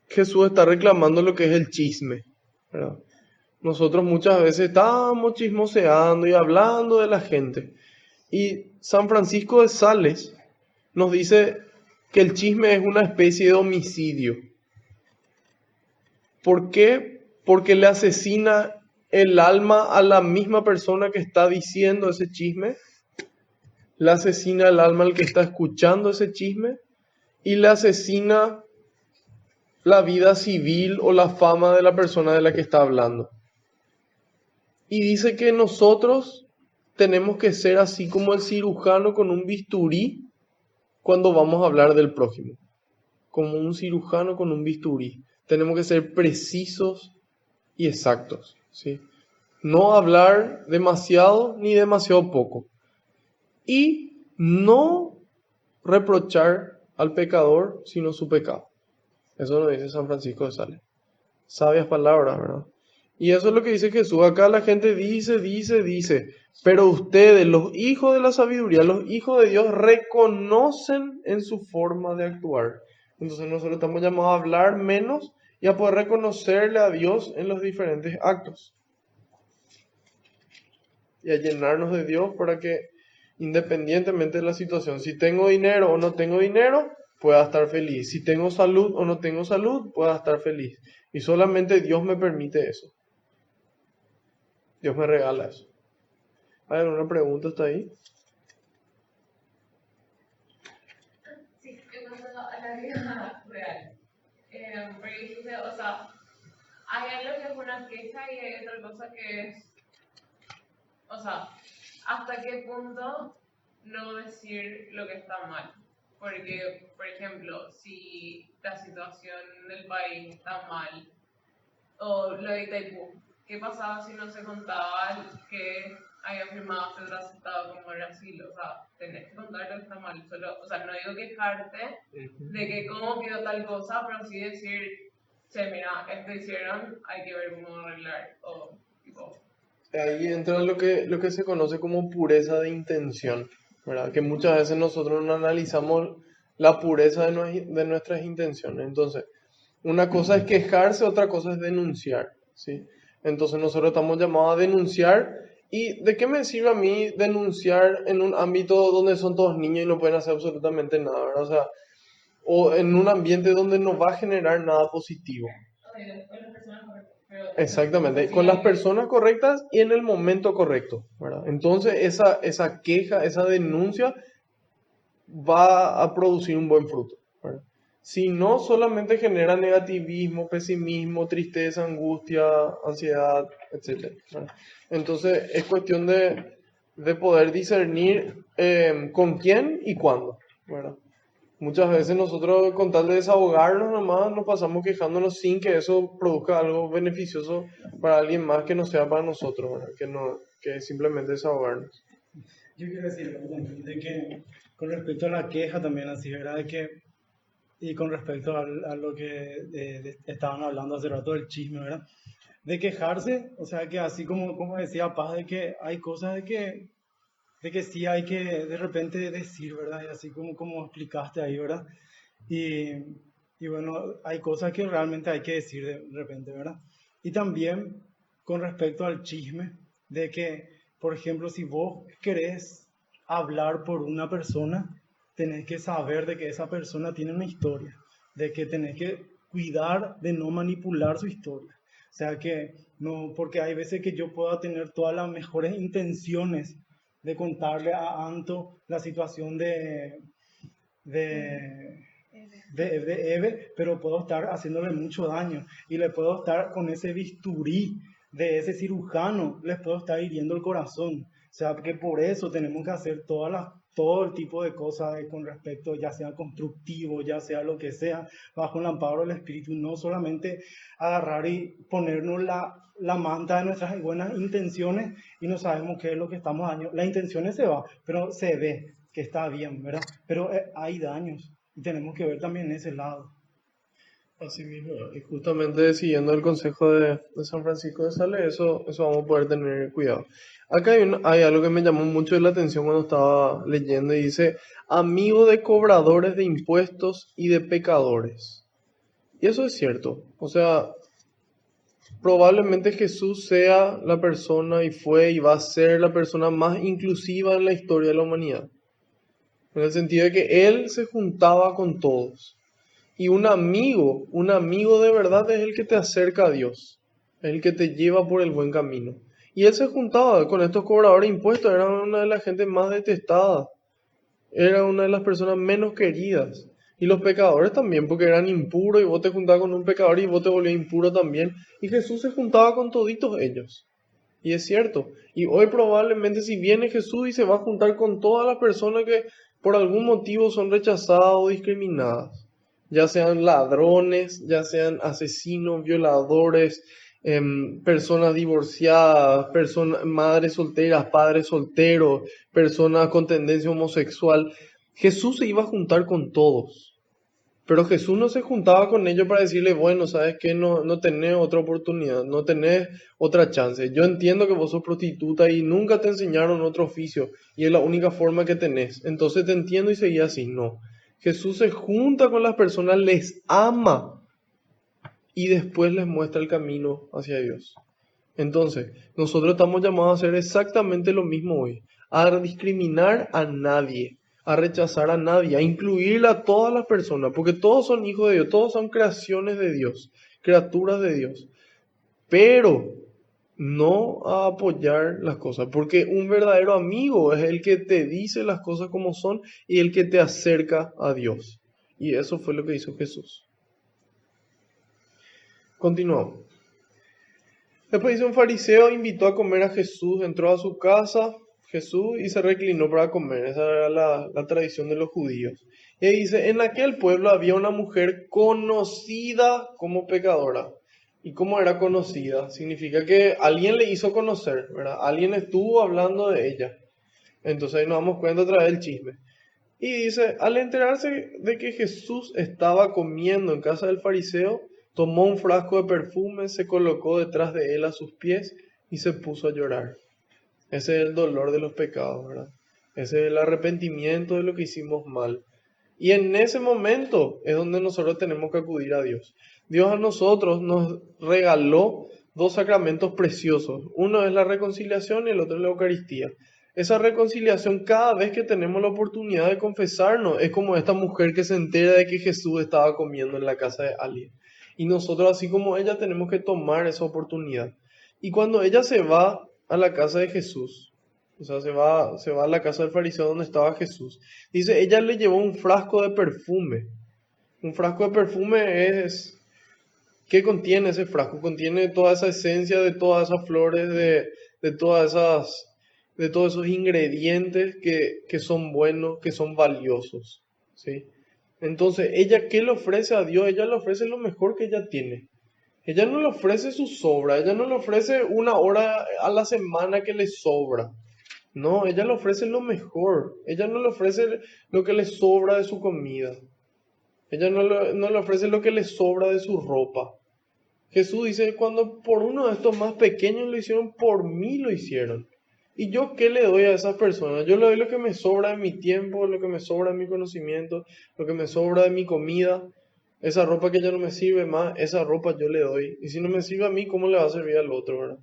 Jesús está reclamando lo que es el chisme, ¿verdad? Nosotros muchas veces estamos chismoseando y hablando de la gente. Y San Francisco de Sales nos dice que el chisme es una especie de homicidio. ¿Por qué? Porque le asesina el alma a la misma persona que está diciendo ese chisme, le asesina el alma al que está escuchando ese chisme y le asesina la vida civil o la fama de la persona de la que está hablando. Y dice que nosotros tenemos que ser así como el cirujano con un bisturí cuando vamos a hablar del prójimo. Como un cirujano con un bisturí. Tenemos que ser precisos y exactos, ¿sí? No hablar demasiado ni demasiado poco. Y no reprochar al pecador sino su pecado. Eso lo dice San Francisco de Sales. Sabias palabras, ¿verdad? Y eso es lo que dice Jesús. Acá la gente dice, pero ustedes, los hijos de la sabiduría, los hijos de Dios, reconocen en su forma de actuar. Entonces nosotros estamos llamados a hablar menos y a poder reconocerle a Dios en los diferentes actos. Y a llenarnos de Dios para que, independientemente de la situación, si tengo dinero o no tengo dinero, pueda estar feliz. Si tengo salud o no tengo salud, pueda estar feliz. Y solamente Dios me permite eso. Dios me regala eso. ¿Hay alguna pregunta hasta ahí? Sí, en cuanto a la vida real. Porque dijiste, o sea, hay algo que es una queja y hay otra cosa que es, o sea, ¿hasta qué punto no decir lo que está mal? Porque, por ejemplo, si la situación del país está mal, o lo de Itaipú, ¿qué pasaba si no se contaba que había firmado este tratado con Brasil? O sea, tenés que contar lo que está mal. Solo, o sea, no digo quejarte de que cómo quedó tal cosa, pero sí decir, che, mira, esto hicieron, hay que ver cómo arreglar. O, tipo, Ahí entra lo que se conoce como pureza de intención, ¿verdad? Que muchas veces nosotros no analizamos la pureza de nuestras intenciones. Entonces, una cosa es quejarse, otra cosa es denunciar, ¿sí? Entonces nosotros estamos llamados a denunciar. ¿Y de qué me sirve a mí denunciar en un ámbito donde son todos niños y no pueden hacer absolutamente nada, ¿verdad? O sea, o en un ambiente donde no va a generar nada positivo. con las personas correctas. Pero, Exactamente, con las personas correctas y en el momento correcto, ¿verdad? Entonces esa queja, esa denuncia va a producir un buen fruto, ¿verdad? Si no, solamente genera negativismo, pesimismo, tristeza, angustia, ansiedad, etcétera, ¿verdad? Entonces es cuestión de poder discernir con quién y cuándo, ¿verdad? Muchas veces nosotros con tal de desahogarnos nomás nos pasamos quejándonos sin que eso produzca algo beneficioso para alguien más que no sea para nosotros, ¿verdad? Que simplemente desahogarnos. Yo quiero decir algo también, de que con respecto a la queja también así, ¿verdad? De que, y con respecto a lo que estaban hablando hace rato del chisme, ¿verdad? De quejarse, o sea que así como decía Paz, de que hay cosas de que sí hay que de repente decir, ¿verdad? Y así como explicaste ahí, ¿verdad? Y, y bueno, hay cosas que realmente hay que decir de repente, ¿verdad? Y también con respecto al chisme, de que, por ejemplo, si vos querés hablar por una persona, tenés que saber de que esa persona tiene una historia, de que tenés que cuidar de no manipular su historia. O sea que no, porque hay veces que yo pueda tener todas las mejores intenciones de contarle a Anto la situación de, de Eve, pero puedo estar haciéndole mucho daño y le puedo estar con ese bisturí de ese cirujano, les puedo estar hiriendo el corazón. O sea, que por eso tenemos que hacer todo el tipo de cosas con respecto, ya sea constructivo, ya sea lo que sea, bajo el amparo del Espíritu, no solamente agarrar y ponernos la manta de nuestras buenas intenciones y no sabemos qué es lo que estamos dañando. Las intenciones se van, pero se ve que está bien, ¿verdad? Pero hay daños y tenemos que ver también ese lado. Así mismo, y justamente siguiendo el consejo de San Francisco de Sales, eso vamos a poder tener cuidado. Acá hay algo que me llamó mucho la atención cuando estaba leyendo y dice, amigo de cobradores de impuestos y de pecadores. Y eso es cierto, o sea, probablemente Jesús sea la persona y fue y va a ser la persona más inclusiva en la historia de la humanidad, en el sentido de que Él se juntaba con todos. Y un amigo de verdad es el que te acerca a Dios, es el que te lleva por el buen camino. Y él se juntaba con estos cobradores de impuestos, era una de las gentes más detestadas, era una de las personas menos queridas. Y los pecadores también, porque eran impuros y vos te juntabas con un pecador y vos te volvías impuro también. Y Jesús se juntaba con toditos ellos. Y es cierto. Y hoy probablemente si viene Jesús y se va a juntar con todas las personas que por algún motivo son rechazadas o discriminadas, ya sean ladrones, ya sean asesinos, violadores, personas divorciadas, madres solteras, padres solteros, personas con tendencia homosexual. Jesús se iba a juntar con todos. Pero Jesús no se juntaba con ellos para decirle, bueno, ¿sabes qué? No tenés otra oportunidad, no tenés otra chance. Yo entiendo que vos sos prostituta y nunca te enseñaron otro oficio y es la única forma que tenés. Entonces te entiendo y seguí así. No. Jesús se junta con las personas, les ama y después les muestra el camino hacia Dios. Entonces, nosotros estamos llamados a hacer exactamente lo mismo hoy, a discriminar a nadie, a rechazar a nadie, a incluir a todas las personas, porque todos son hijos de Dios, todos son creaciones de Dios, criaturas de Dios, pero no a apoyar las cosas, porque un verdadero amigo es el que te dice las cosas como son y el que te acerca a Dios. Y eso fue lo que hizo Jesús. Continuamos. Después dice un fariseo invitó a comer a Jesús, entró a su casa Jesús y se reclinó para comer. Esa era la tradición de los judíos. Y ahí dice, en aquel pueblo había una mujer conocida como pecadora. ¿Y cómo era conocida? Significa que alguien le hizo conocer, ¿verdad? Alguien estuvo hablando de ella. Entonces ahí nos damos cuenta otra vez del chisme. Y dice, al enterarse de que Jesús estaba comiendo en casa del fariseo, tomó un frasco de perfume, se colocó detrás de él a sus pies y se puso a llorar. Ese es el dolor de los pecados, ¿verdad? Ese es el arrepentimiento de lo que hicimos mal. Y en ese momento es donde nosotros tenemos que acudir a Dios. Dios a nosotros nos regaló dos sacramentos preciosos. Uno es la reconciliación y el otro es la Eucaristía. Esa reconciliación, cada vez que tenemos la oportunidad de confesarnos, es como esta mujer que se entera de que Jesús estaba comiendo en la casa de alguien. Y nosotros, así como ella, tenemos que tomar esa oportunidad. Y cuando ella se va a la casa de Jesús, o sea, se va a la casa del fariseo donde estaba Jesús, dice, ella le llevó un frasco de perfume. Un frasco de perfume es... ¿Qué contiene ese frasco? Contiene toda esa esencia de todas esas flores, de todas esas de todos esos ingredientes que son buenos, que son valiosos, ¿sí? Entonces, ella, ¿qué le ofrece a Dios? Ella le ofrece lo mejor que ella tiene. Ella no le ofrece su sobra, ella no le ofrece una hora a la semana que le sobra. No, ella le ofrece lo mejor. Ella no le ofrece lo que le sobra de su comida. Ella no le ofrece lo que le sobra de su ropa. Jesús dice, cuando por uno de estos más pequeños lo hicieron, por mí lo hicieron. ¿Y yo qué le doy a esas personas? Yo le doy lo que me sobra de mi tiempo, lo que me sobra de mi conocimiento, lo que me sobra de mi comida. Esa ropa que ya no me sirve más, esa ropa yo le doy. Y si no me sirve a mí, ¿cómo le va a servir al otro, verdad?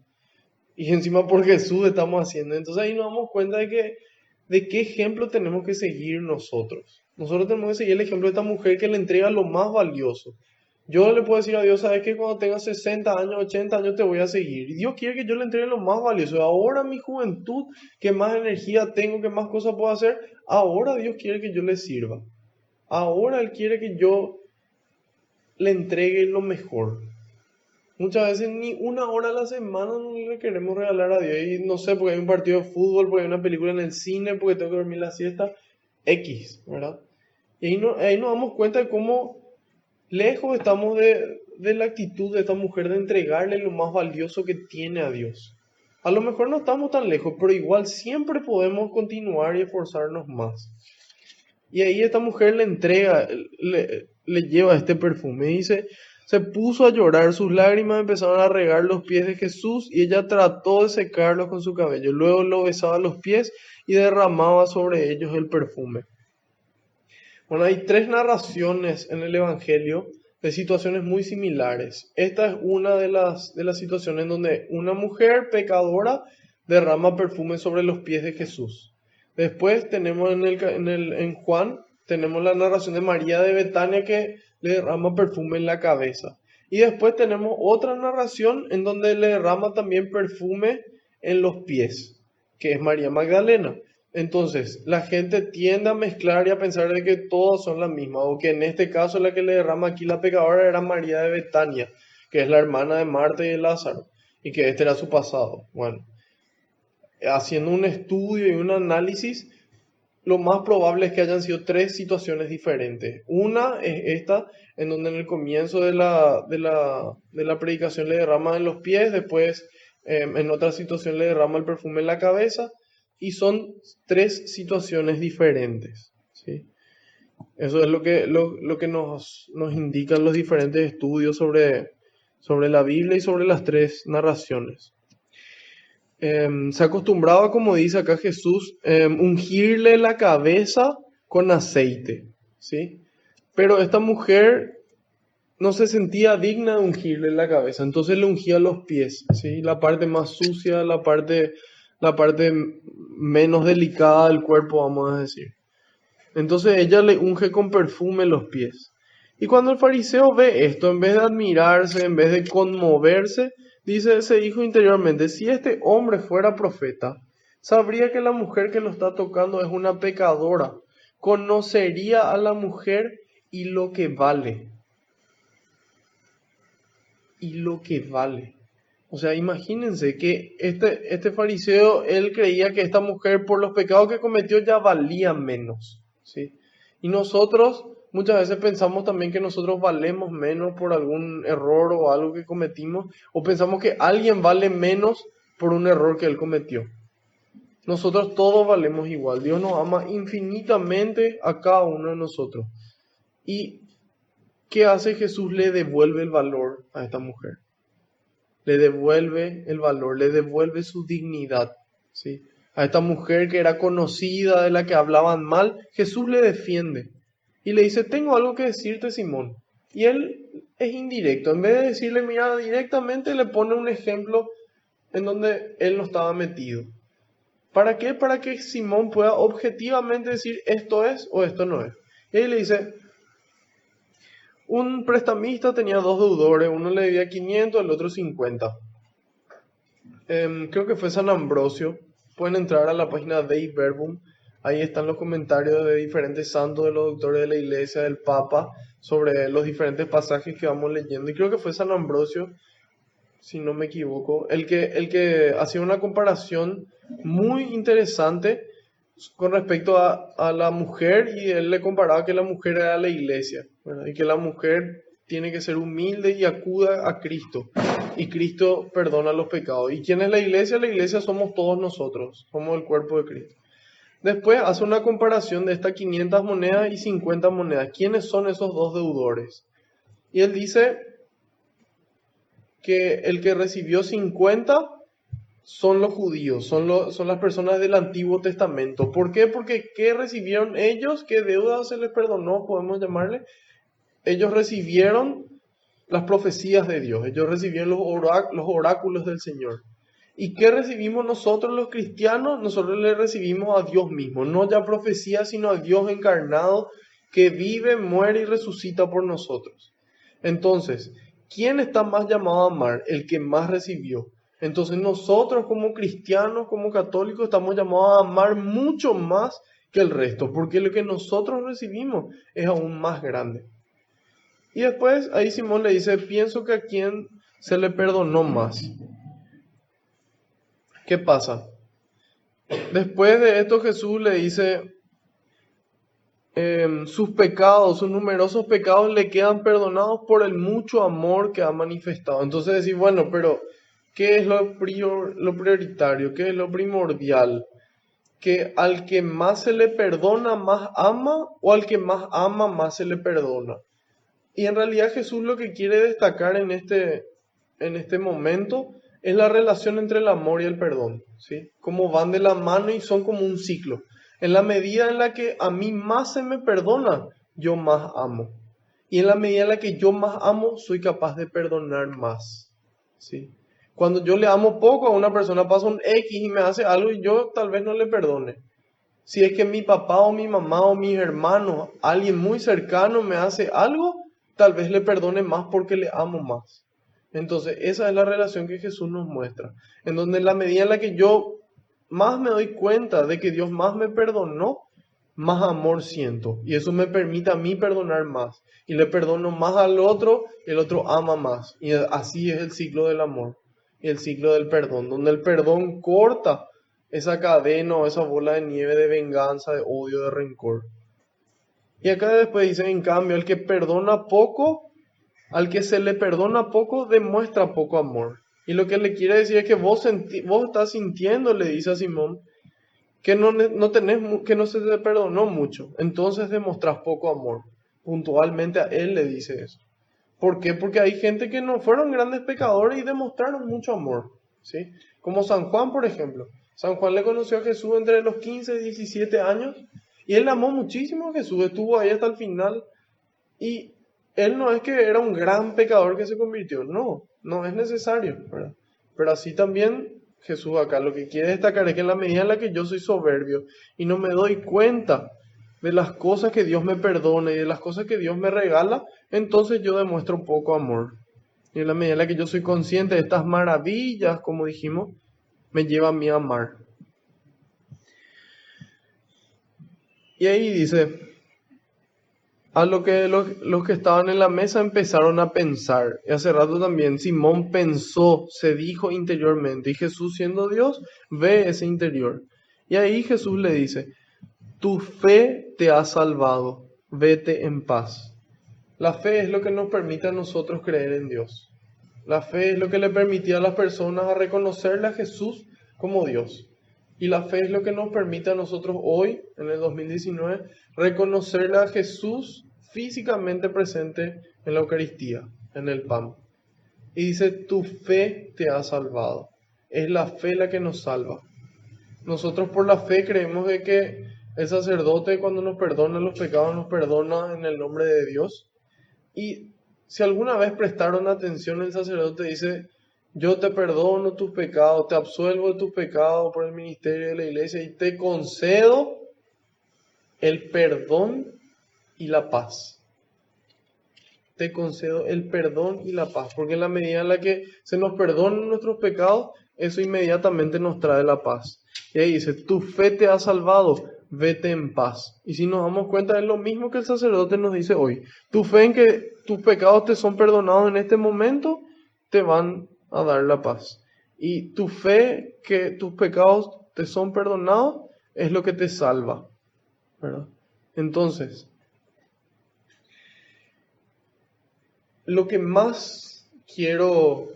Y encima por Jesús estamos haciendo. Entonces ahí nos damos cuenta de qué ejemplo tenemos que seguir nosotros. Nosotros tenemos que seguir el ejemplo de esta mujer que le entrega lo más valioso. Yo le puedo decir a Dios, sabes que cuando tengas 60 años, 80 años te voy a seguir. Y Dios quiere que yo le entregue lo más valioso. Ahora mi juventud, que más energía tengo, que más cosas puedo hacer, ahora Dios quiere que yo le sirva. Ahora Él quiere que yo le entregue lo mejor. Muchas veces ni una hora a la semana no le queremos regalar a Dios. Y no sé, porque hay un partido de fútbol, porque hay una película en el cine, porque tengo que dormir la siesta. X, ¿verdad? Y ahí nos damos cuenta de cómo lejos estamos de la actitud de esta mujer de entregarle lo más valioso que tiene a Dios. A lo mejor no estamos tan lejos, pero igual siempre podemos continuar y esforzarnos más. Y ahí esta mujer le entrega, le lleva este perfume. Y dice, se puso a llorar, sus lágrimas empezaron a regar los pies de Jesús y ella trató de secarlos con su cabello. Luego lo besaba a los pies y derramaba sobre ellos el perfume. Bueno, hay tres narraciones en el Evangelio de situaciones muy similares. Esta es una de las situaciones en donde una mujer pecadora derrama perfume sobre los pies de Jesús. Después tenemos en Juan, tenemos la narración de María de Betania que le derrama perfume en la cabeza. Y después tenemos otra narración en donde le derrama también perfume en los pies, que es María Magdalena. Entonces, la gente tiende a mezclar y a pensar de que todas son las mismas, o que en este caso la que le derrama aquí la pecadora era María de Betania, que es la hermana de Marta y de Lázaro, y que este era su pasado. Bueno, haciendo un estudio y un análisis, lo más probable es que hayan sido tres situaciones diferentes. Una es esta, en donde en el comienzo de la predicación le derrama en los pies, después en otra situación le derrama el perfume en la cabeza, y son tres situaciones diferentes, ¿sí? Eso es lo que nos indican los diferentes estudios sobre la Biblia y sobre las tres narraciones. Se acostumbraba, como dice acá Jesús, ungirle la cabeza con aceite, ¿sí? Pero esta mujer no se sentía digna de ungirle la cabeza, entonces le ungía los pies, ¿sí? La parte más sucia, la parte menos delicada del cuerpo, vamos a decir. Entonces ella le unge con perfume los pies. Y cuando el fariseo ve esto, en vez de admirarse, en vez de conmoverse, se dijo interiormente, si este hombre fuera profeta, sabría que la mujer que lo está tocando es una pecadora, conocería a la mujer y lo que vale. Y lo que vale. O sea, imagínense que este fariseo, él creía que esta mujer por los pecados que cometió ya valía menos, ¿sí? Y nosotros muchas veces pensamos también que nosotros valemos menos por algún error o algo que cometimos, o pensamos que alguien vale menos por un error que él cometió. Nosotros todos valemos igual. Dios nos ama infinitamente a cada uno de nosotros. ¿Y qué hace Jesús? Le devuelve el valor a esta mujer. Le devuelve el valor, le devuelve su dignidad, ¿sí? A esta mujer que era conocida, de la que hablaban mal, Jesús le defiende y le dice, tengo algo que decirte, Simón. Y él es indirecto, en vez de decirle, mira, directamente le pone un ejemplo en donde él no estaba metido. ¿Para qué? Para que Simón pueda objetivamente decir, esto es o esto no es. Y él le dice, un prestamista tenía dos deudores, uno le debía 500, el otro 50. Creo que fue San Ambrosio. Pueden entrar a la página Dei Verbum. Ahí están los comentarios de diferentes santos, de los doctores de la iglesia, del Papa, sobre los diferentes pasajes que vamos leyendo. Y creo que fue San Ambrosio si no me equivoco, el que hacía una comparación muy interesante con respecto a la mujer, y él le comparaba que la mujer era la iglesia, ¿verdad? Y que la mujer tiene que ser humilde y acuda a Cristo, y Cristo perdona los pecados. ¿Y quién es la iglesia? La iglesia somos todos nosotros, somos el cuerpo de Cristo. Después hace una comparación de estas 500 monedas y 50 monedas. ¿Quiénes son esos dos deudores? Y él dice que el que recibió 50 son los judíos, son las personas del Antiguo Testamento. ¿Por qué? Porque ¿qué recibieron ellos? ¿Qué deuda se les perdonó, podemos llamarle? Ellos recibieron las profecías de Dios, ellos recibieron los oráculos del Señor. ¿Y qué recibimos nosotros los cristianos? Nosotros le recibimos a Dios mismo, no ya profecía, sino a Dios encarnado que vive, muere y resucita por nosotros. Entonces, ¿quién está más llamado a amar? El que más recibió. Entonces nosotros como cristianos, como católicos, estamos llamados a amar mucho más que el resto, porque lo que nosotros recibimos es aún más grande. Y después ahí Simón le dice, pienso que a quien se le perdonó más. ¿Qué pasa? Después de esto Jesús le dice, sus pecados, sus numerosos pecados le quedan perdonados por el mucho amor que ha manifestado. Entonces decir, bueno, pero ¿qué es lo prioritario? ¿Qué es lo primordial? ¿Que al que más se le perdona más ama, o al que más ama más se le perdona? Y en realidad Jesús lo que quiere destacar en este momento es la relación entre el amor y el perdón, ¿sí? Como van de la mano y son como un ciclo. En la medida en la que a mí más se me perdona, yo más amo. Y en la medida en la que yo más amo, soy capaz de perdonar más, ¿sí? Cuando yo le amo poco a una persona, pasa un X y me hace algo y yo tal vez no le perdone. Si es que mi papá o mi mamá o mis hermanos, alguien muy cercano me hace algo, tal vez le perdone más porque le amo más. Entonces, esa es la relación que Jesús nos muestra, en donde en la medida en la que yo más me doy cuenta de que Dios más me perdonó, más amor siento. Y eso me permite a mí perdonar más. Y le perdono más al otro, y el otro ama más. Y así es el ciclo del amor y el ciclo del perdón, donde el perdón corta esa cadena o esa bola de nieve de venganza, de odio, de rencor. Y acá después dice, en cambio, el que perdona poco, al que se le perdona poco, demuestra poco amor. Y lo que le quiere decir es que vos estás sintiendo, le dice a Simón, que que no se te perdonó mucho. Entonces demostrás poco amor. Puntualmente a él le dice eso. ¿Por qué? Porque hay gente que no fueron grandes pecadores y demostraron mucho amor, ¿sí? Como San Juan, por ejemplo. San Juan le conoció a Jesús entre los 15 y 17 años y él amó muchísimo a Jesús, estuvo ahí hasta el final. Y él no es que era un gran pecador que se convirtió, no es necesario, ¿verdad? Pero así también Jesús acá lo que quiere destacar es que en la medida en la que yo soy soberbio y no me doy cuenta de las cosas que Dios me perdona y de las cosas que Dios me regala, entonces yo demuestro poco amor. Y en la medida en la que yo soy consciente de estas maravillas, como dijimos, me lleva a mí a amar. Y ahí dice, a lo que los que estaban en la mesa empezaron a pensar. Y hace rato también Simón pensó, se dijo interiormente, y Jesús siendo Dios, ve ese interior. Y ahí Jesús le dice, tu fe te ha salvado, vete en paz. La fe es lo que nos permite a nosotros creer en Dios. La fe es lo que le permitía a las personas a reconocerle a Jesús como Dios. Y la fe es lo que nos permite a nosotros hoy, en el 2019, reconocerle a Jesús físicamente presente en la Eucaristía, en el pan. Y dice, tu fe te ha salvado. Es la fe la que nos salva. Nosotros por la fe creemos de que el sacerdote cuando nos perdona los pecados nos perdona en el nombre de Dios. Y si alguna vez prestaron atención, el sacerdote dice, yo te perdono tus pecados, te absuelvo de tus pecados por el ministerio de la iglesia y te concedo el perdón y la paz. Te concedo el perdón y la paz, porque en la medida en la que se nos perdonan nuestros pecados, eso inmediatamente nos trae la paz. Y ahí dice, tu fe te ha salvado, vete en paz. Y si nos damos cuenta, es lo mismo que el sacerdote nos dice hoy. Tu fe en que tus pecados te son perdonados en este momento, te van a dar la paz. Y tu fe que tus pecados te son perdonados es lo que te salva, ¿verdad? Entonces, lo que más quiero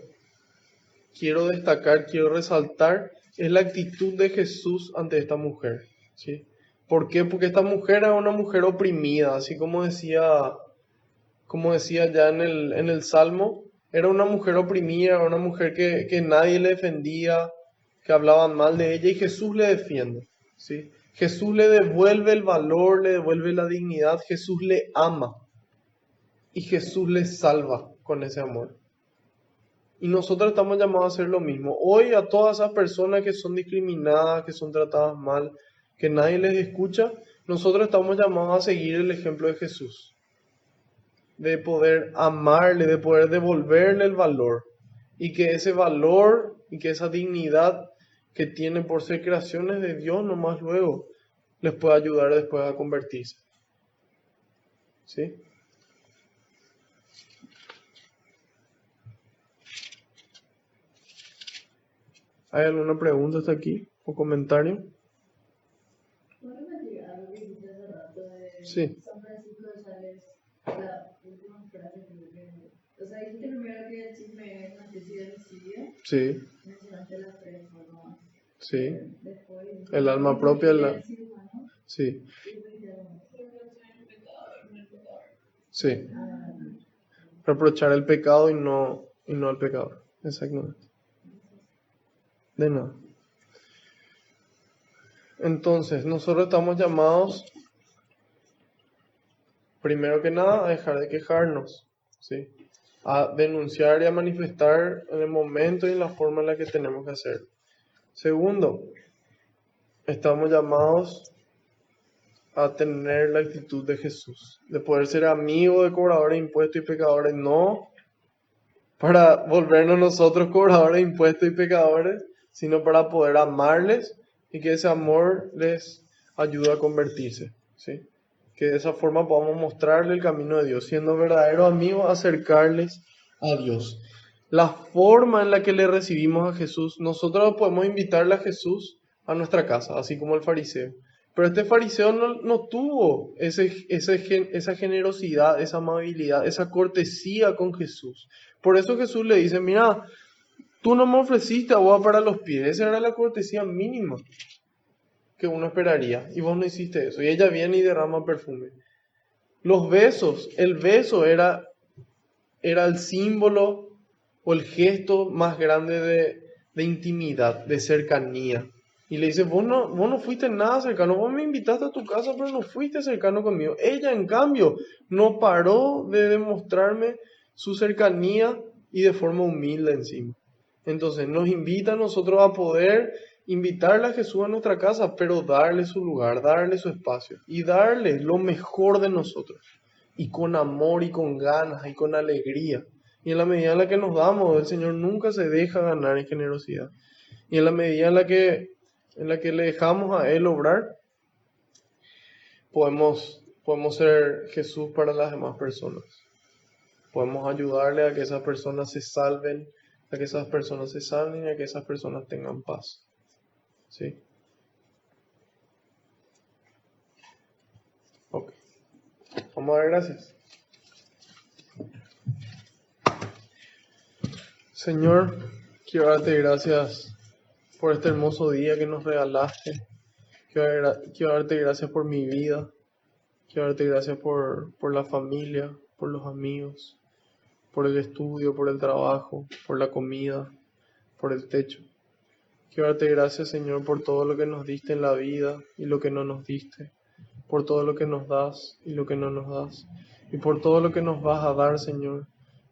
destacar, quiero resaltar, es la actitud de Jesús ante esta mujer, ¿sí? ¿Por qué? Porque esta mujer era una mujer oprimida, así como decía ya en el Salmo, era una mujer oprimida, era una mujer que nadie le defendía, que hablaban mal de ella, y Jesús le defiende, ¿sí? Jesús le devuelve el valor, le devuelve la dignidad, Jesús le ama, y Jesús le salva con ese amor. Y nosotros estamos llamados a hacer lo mismo. Hoy a todas esas personas que son discriminadas, que son tratadas mal, que nadie les escucha, nosotros estamos llamados a seguir el ejemplo de Jesús, de poder amarle, de poder devolverle el valor, y que ese valor y que esa dignidad que tienen por ser creaciones de Dios nomás luego les pueda ayudar después a convertirse. ¿Sí? ¿Hay alguna pregunta hasta aquí o comentario? ¿Puedo decir algo que dijiste hace rato de Sí. San Francisco de Sales? La última frase que... O sea, dijiste primero que el chisme es una especie de homicidio. Sí, Mencionaste la prensa, ¿no? sí. Después... El alma propia, el sí. Reprochar el pecado, no el pecador. Sí. Reprochar el pecado y no al pecador. Exactamente. De nada. Entonces, nosotros estamos llamados, primero que nada, a dejar de quejarnos, ¿sí? A denunciar y a manifestar en el momento y en la forma en la que tenemos que hacerlo. Segundo, estamos llamados a tener la actitud de Jesús, de poder ser amigos de cobradores de impuestos y pecadores, no para volvernos nosotros cobradores de impuestos y pecadores, sino para poder amarles y que ese amor les ayude a convertirse, ¿sí? Que de esa forma podamos mostrarle el camino de Dios, siendo verdaderos amigos, acercarles a Dios. La forma en la que le recibimos a Jesús, nosotros podemos invitarle a Jesús a nuestra casa, así como el fariseo. Pero este fariseo no tuvo esa generosidad, esa amabilidad, esa cortesía con Jesús. Por eso Jesús le dice, mira, tú no me ofreciste agua para los pies. Esa era la cortesía mínima que uno esperaría. Y vos no hiciste eso. Y ella viene y derrama perfume. Los besos, el beso era el símbolo o el gesto más grande de intimidad, de cercanía. Y le dice, vos no fuiste nada cercano, vos me invitaste a tu casa, pero no fuiste cercano conmigo. Ella, en cambio, no paró de demostrarme su cercanía y de forma humilde encima. Entonces nos invita a nosotros a poder invitarle a Jesús a nuestra casa, pero darle su lugar, darle su espacio y darle lo mejor de nosotros. Y con amor y con ganas y con alegría. Y en la medida en la que nos damos, el Señor nunca se deja ganar en generosidad. Y en la medida en la que le dejamos a Él obrar, podemos ser Jesús para las demás personas. Podemos ayudarle a que esas personas se salven, y a que esas personas tengan paz. ¿Sí? Ok. Vamos a dar gracias. Señor, quiero darte gracias por este hermoso día que nos regalaste. Quiero darte gracias por mi vida. Quiero darte gracias por la familia, por los amigos, por el estudio, por el trabajo, por la comida, por el techo. Quiero darte gracias, Señor, por todo lo que nos diste en la vida y lo que no nos diste, por todo lo que nos das y lo que no nos das, y por todo lo que nos vas a dar, Señor,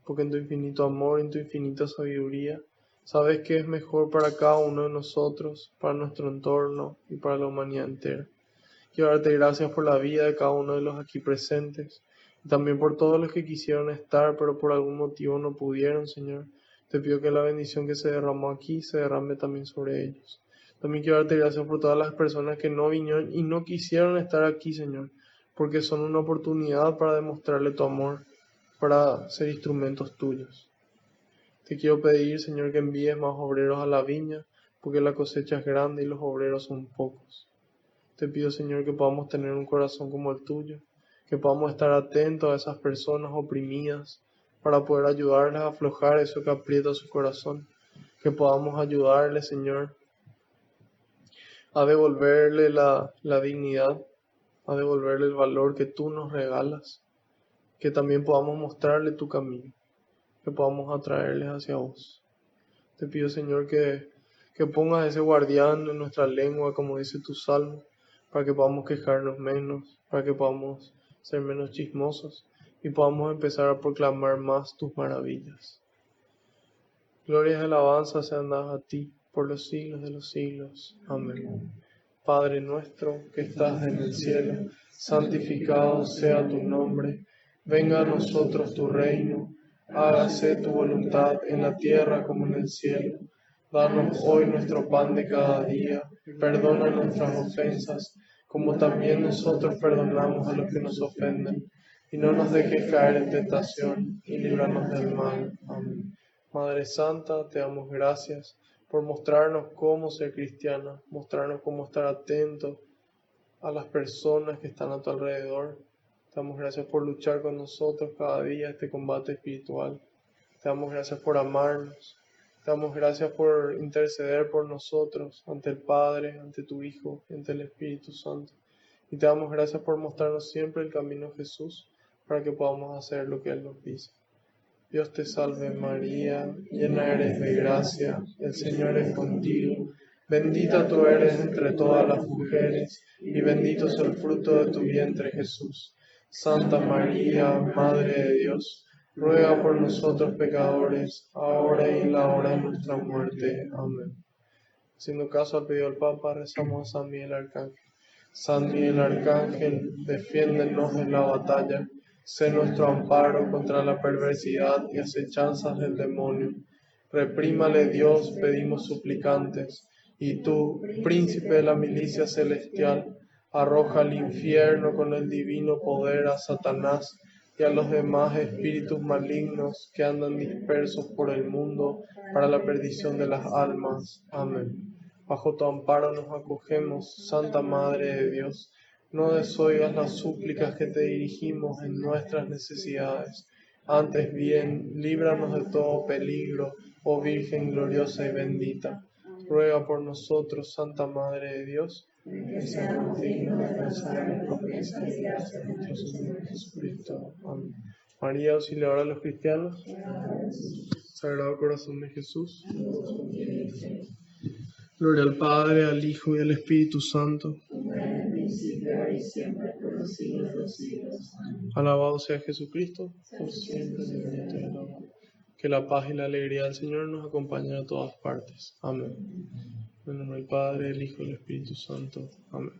porque en tu infinito amor, en tu infinita sabiduría, sabes que es mejor para cada uno de nosotros, para nuestro entorno y para la humanidad entera. Quiero darte gracias por la vida de cada uno de los aquí presentes, y también por todos los que quisieron estar, pero por algún motivo no pudieron, Señor. Te pido que la bendición que se derramó aquí se derrame también sobre ellos. También quiero darte gracias por todas las personas que no vinieron y no quisieron estar aquí, Señor, porque son una oportunidad para demostrarle tu amor, para ser instrumentos tuyos. Te quiero pedir, Señor, que envíes más obreros a la viña, porque la cosecha es grande y los obreros son pocos. Te pido, Señor, que podamos tener un corazón como el tuyo, que podamos estar atentos a esas personas oprimidas para poder ayudarles a aflojar eso que aprieta su corazón, que podamos ayudarles, Señor, a devolverle la dignidad, a devolverle el valor que tú nos regalas, que también podamos mostrarle tu camino, que podamos atraerles hacia vos. Te pido, Señor, que pongas ese guardián en nuestra lengua, como dice tu salmo, para que podamos quejarnos menos, para que podamos ser menos chismosos y podamos empezar a proclamar más tus maravillas. Glorias y alabanzas sean dadas a ti por los siglos de los siglos. Amén. Padre nuestro que estás en el cielo, santificado sea tu nombre. Venga a nosotros tu reino. Hágase tu voluntad en la tierra como en el cielo. Danos hoy nuestro pan de cada día. Perdona nuestras ofensas, como también nosotros perdonamos a los que nos ofenden. Y no nos dejes caer en tentación, y líbranos del mal. Amén. Madre Santa, te damos gracias por mostrarnos cómo ser cristiana, mostrarnos cómo estar atentos a las personas que están a tu alrededor. Te damos gracias por luchar con nosotros cada día este combate espiritual. Te damos gracias por amarnos. Te damos gracias por interceder por nosotros ante el Padre, ante tu Hijo, ante el Espíritu Santo. Y te damos gracias por mostrarnos siempre el camino de Jesús para que podamos hacer lo que Él nos dice. Dios te salve María, llena eres de gracia, el Señor es contigo. Bendita tú eres entre todas las mujeres, y bendito es el fruto de tu vientre Jesús. Santa María, Madre de Dios, ruega por nosotros pecadores, ahora y en la hora de nuestra muerte. Amén. Haciendo caso al pedido del Papa, rezamos a San Miguel Arcángel. San Miguel Arcángel, defiéndenos en la batalla. Sé nuestro amparo contra la perversidad y acechanzas del demonio. Reprímale Dios, pedimos suplicantes. Y tú, príncipe de la milicia celestial, arroja al infierno con el divino poder a Satanás y a los demás espíritus malignos que andan dispersos por el mundo para la perdición de las almas. Amén. Bajo tu amparo nos acogemos, Santa Madre de Dios. No desoigas las súplicas que te dirigimos en nuestras necesidades. Antes bien, líbranos de todo peligro, oh Virgen gloriosa y bendita. Ruega por nosotros, Santa Madre de Dios, que seamos dignos de alcanzar las promesas y gracias de nuestro Señor Jesucristo. Amén. María, auxiliadora de los cristianos. Sagrado Corazón de Jesús. Gloria al Padre, al Hijo y al Espíritu Santo. Alabado sea Jesucristo, por siempre bendito y alabado. Que la paz y la alegría del Señor nos acompañen a todas partes. Amén. En nombre del Padre, del Hijo y del Espíritu Santo. Amén.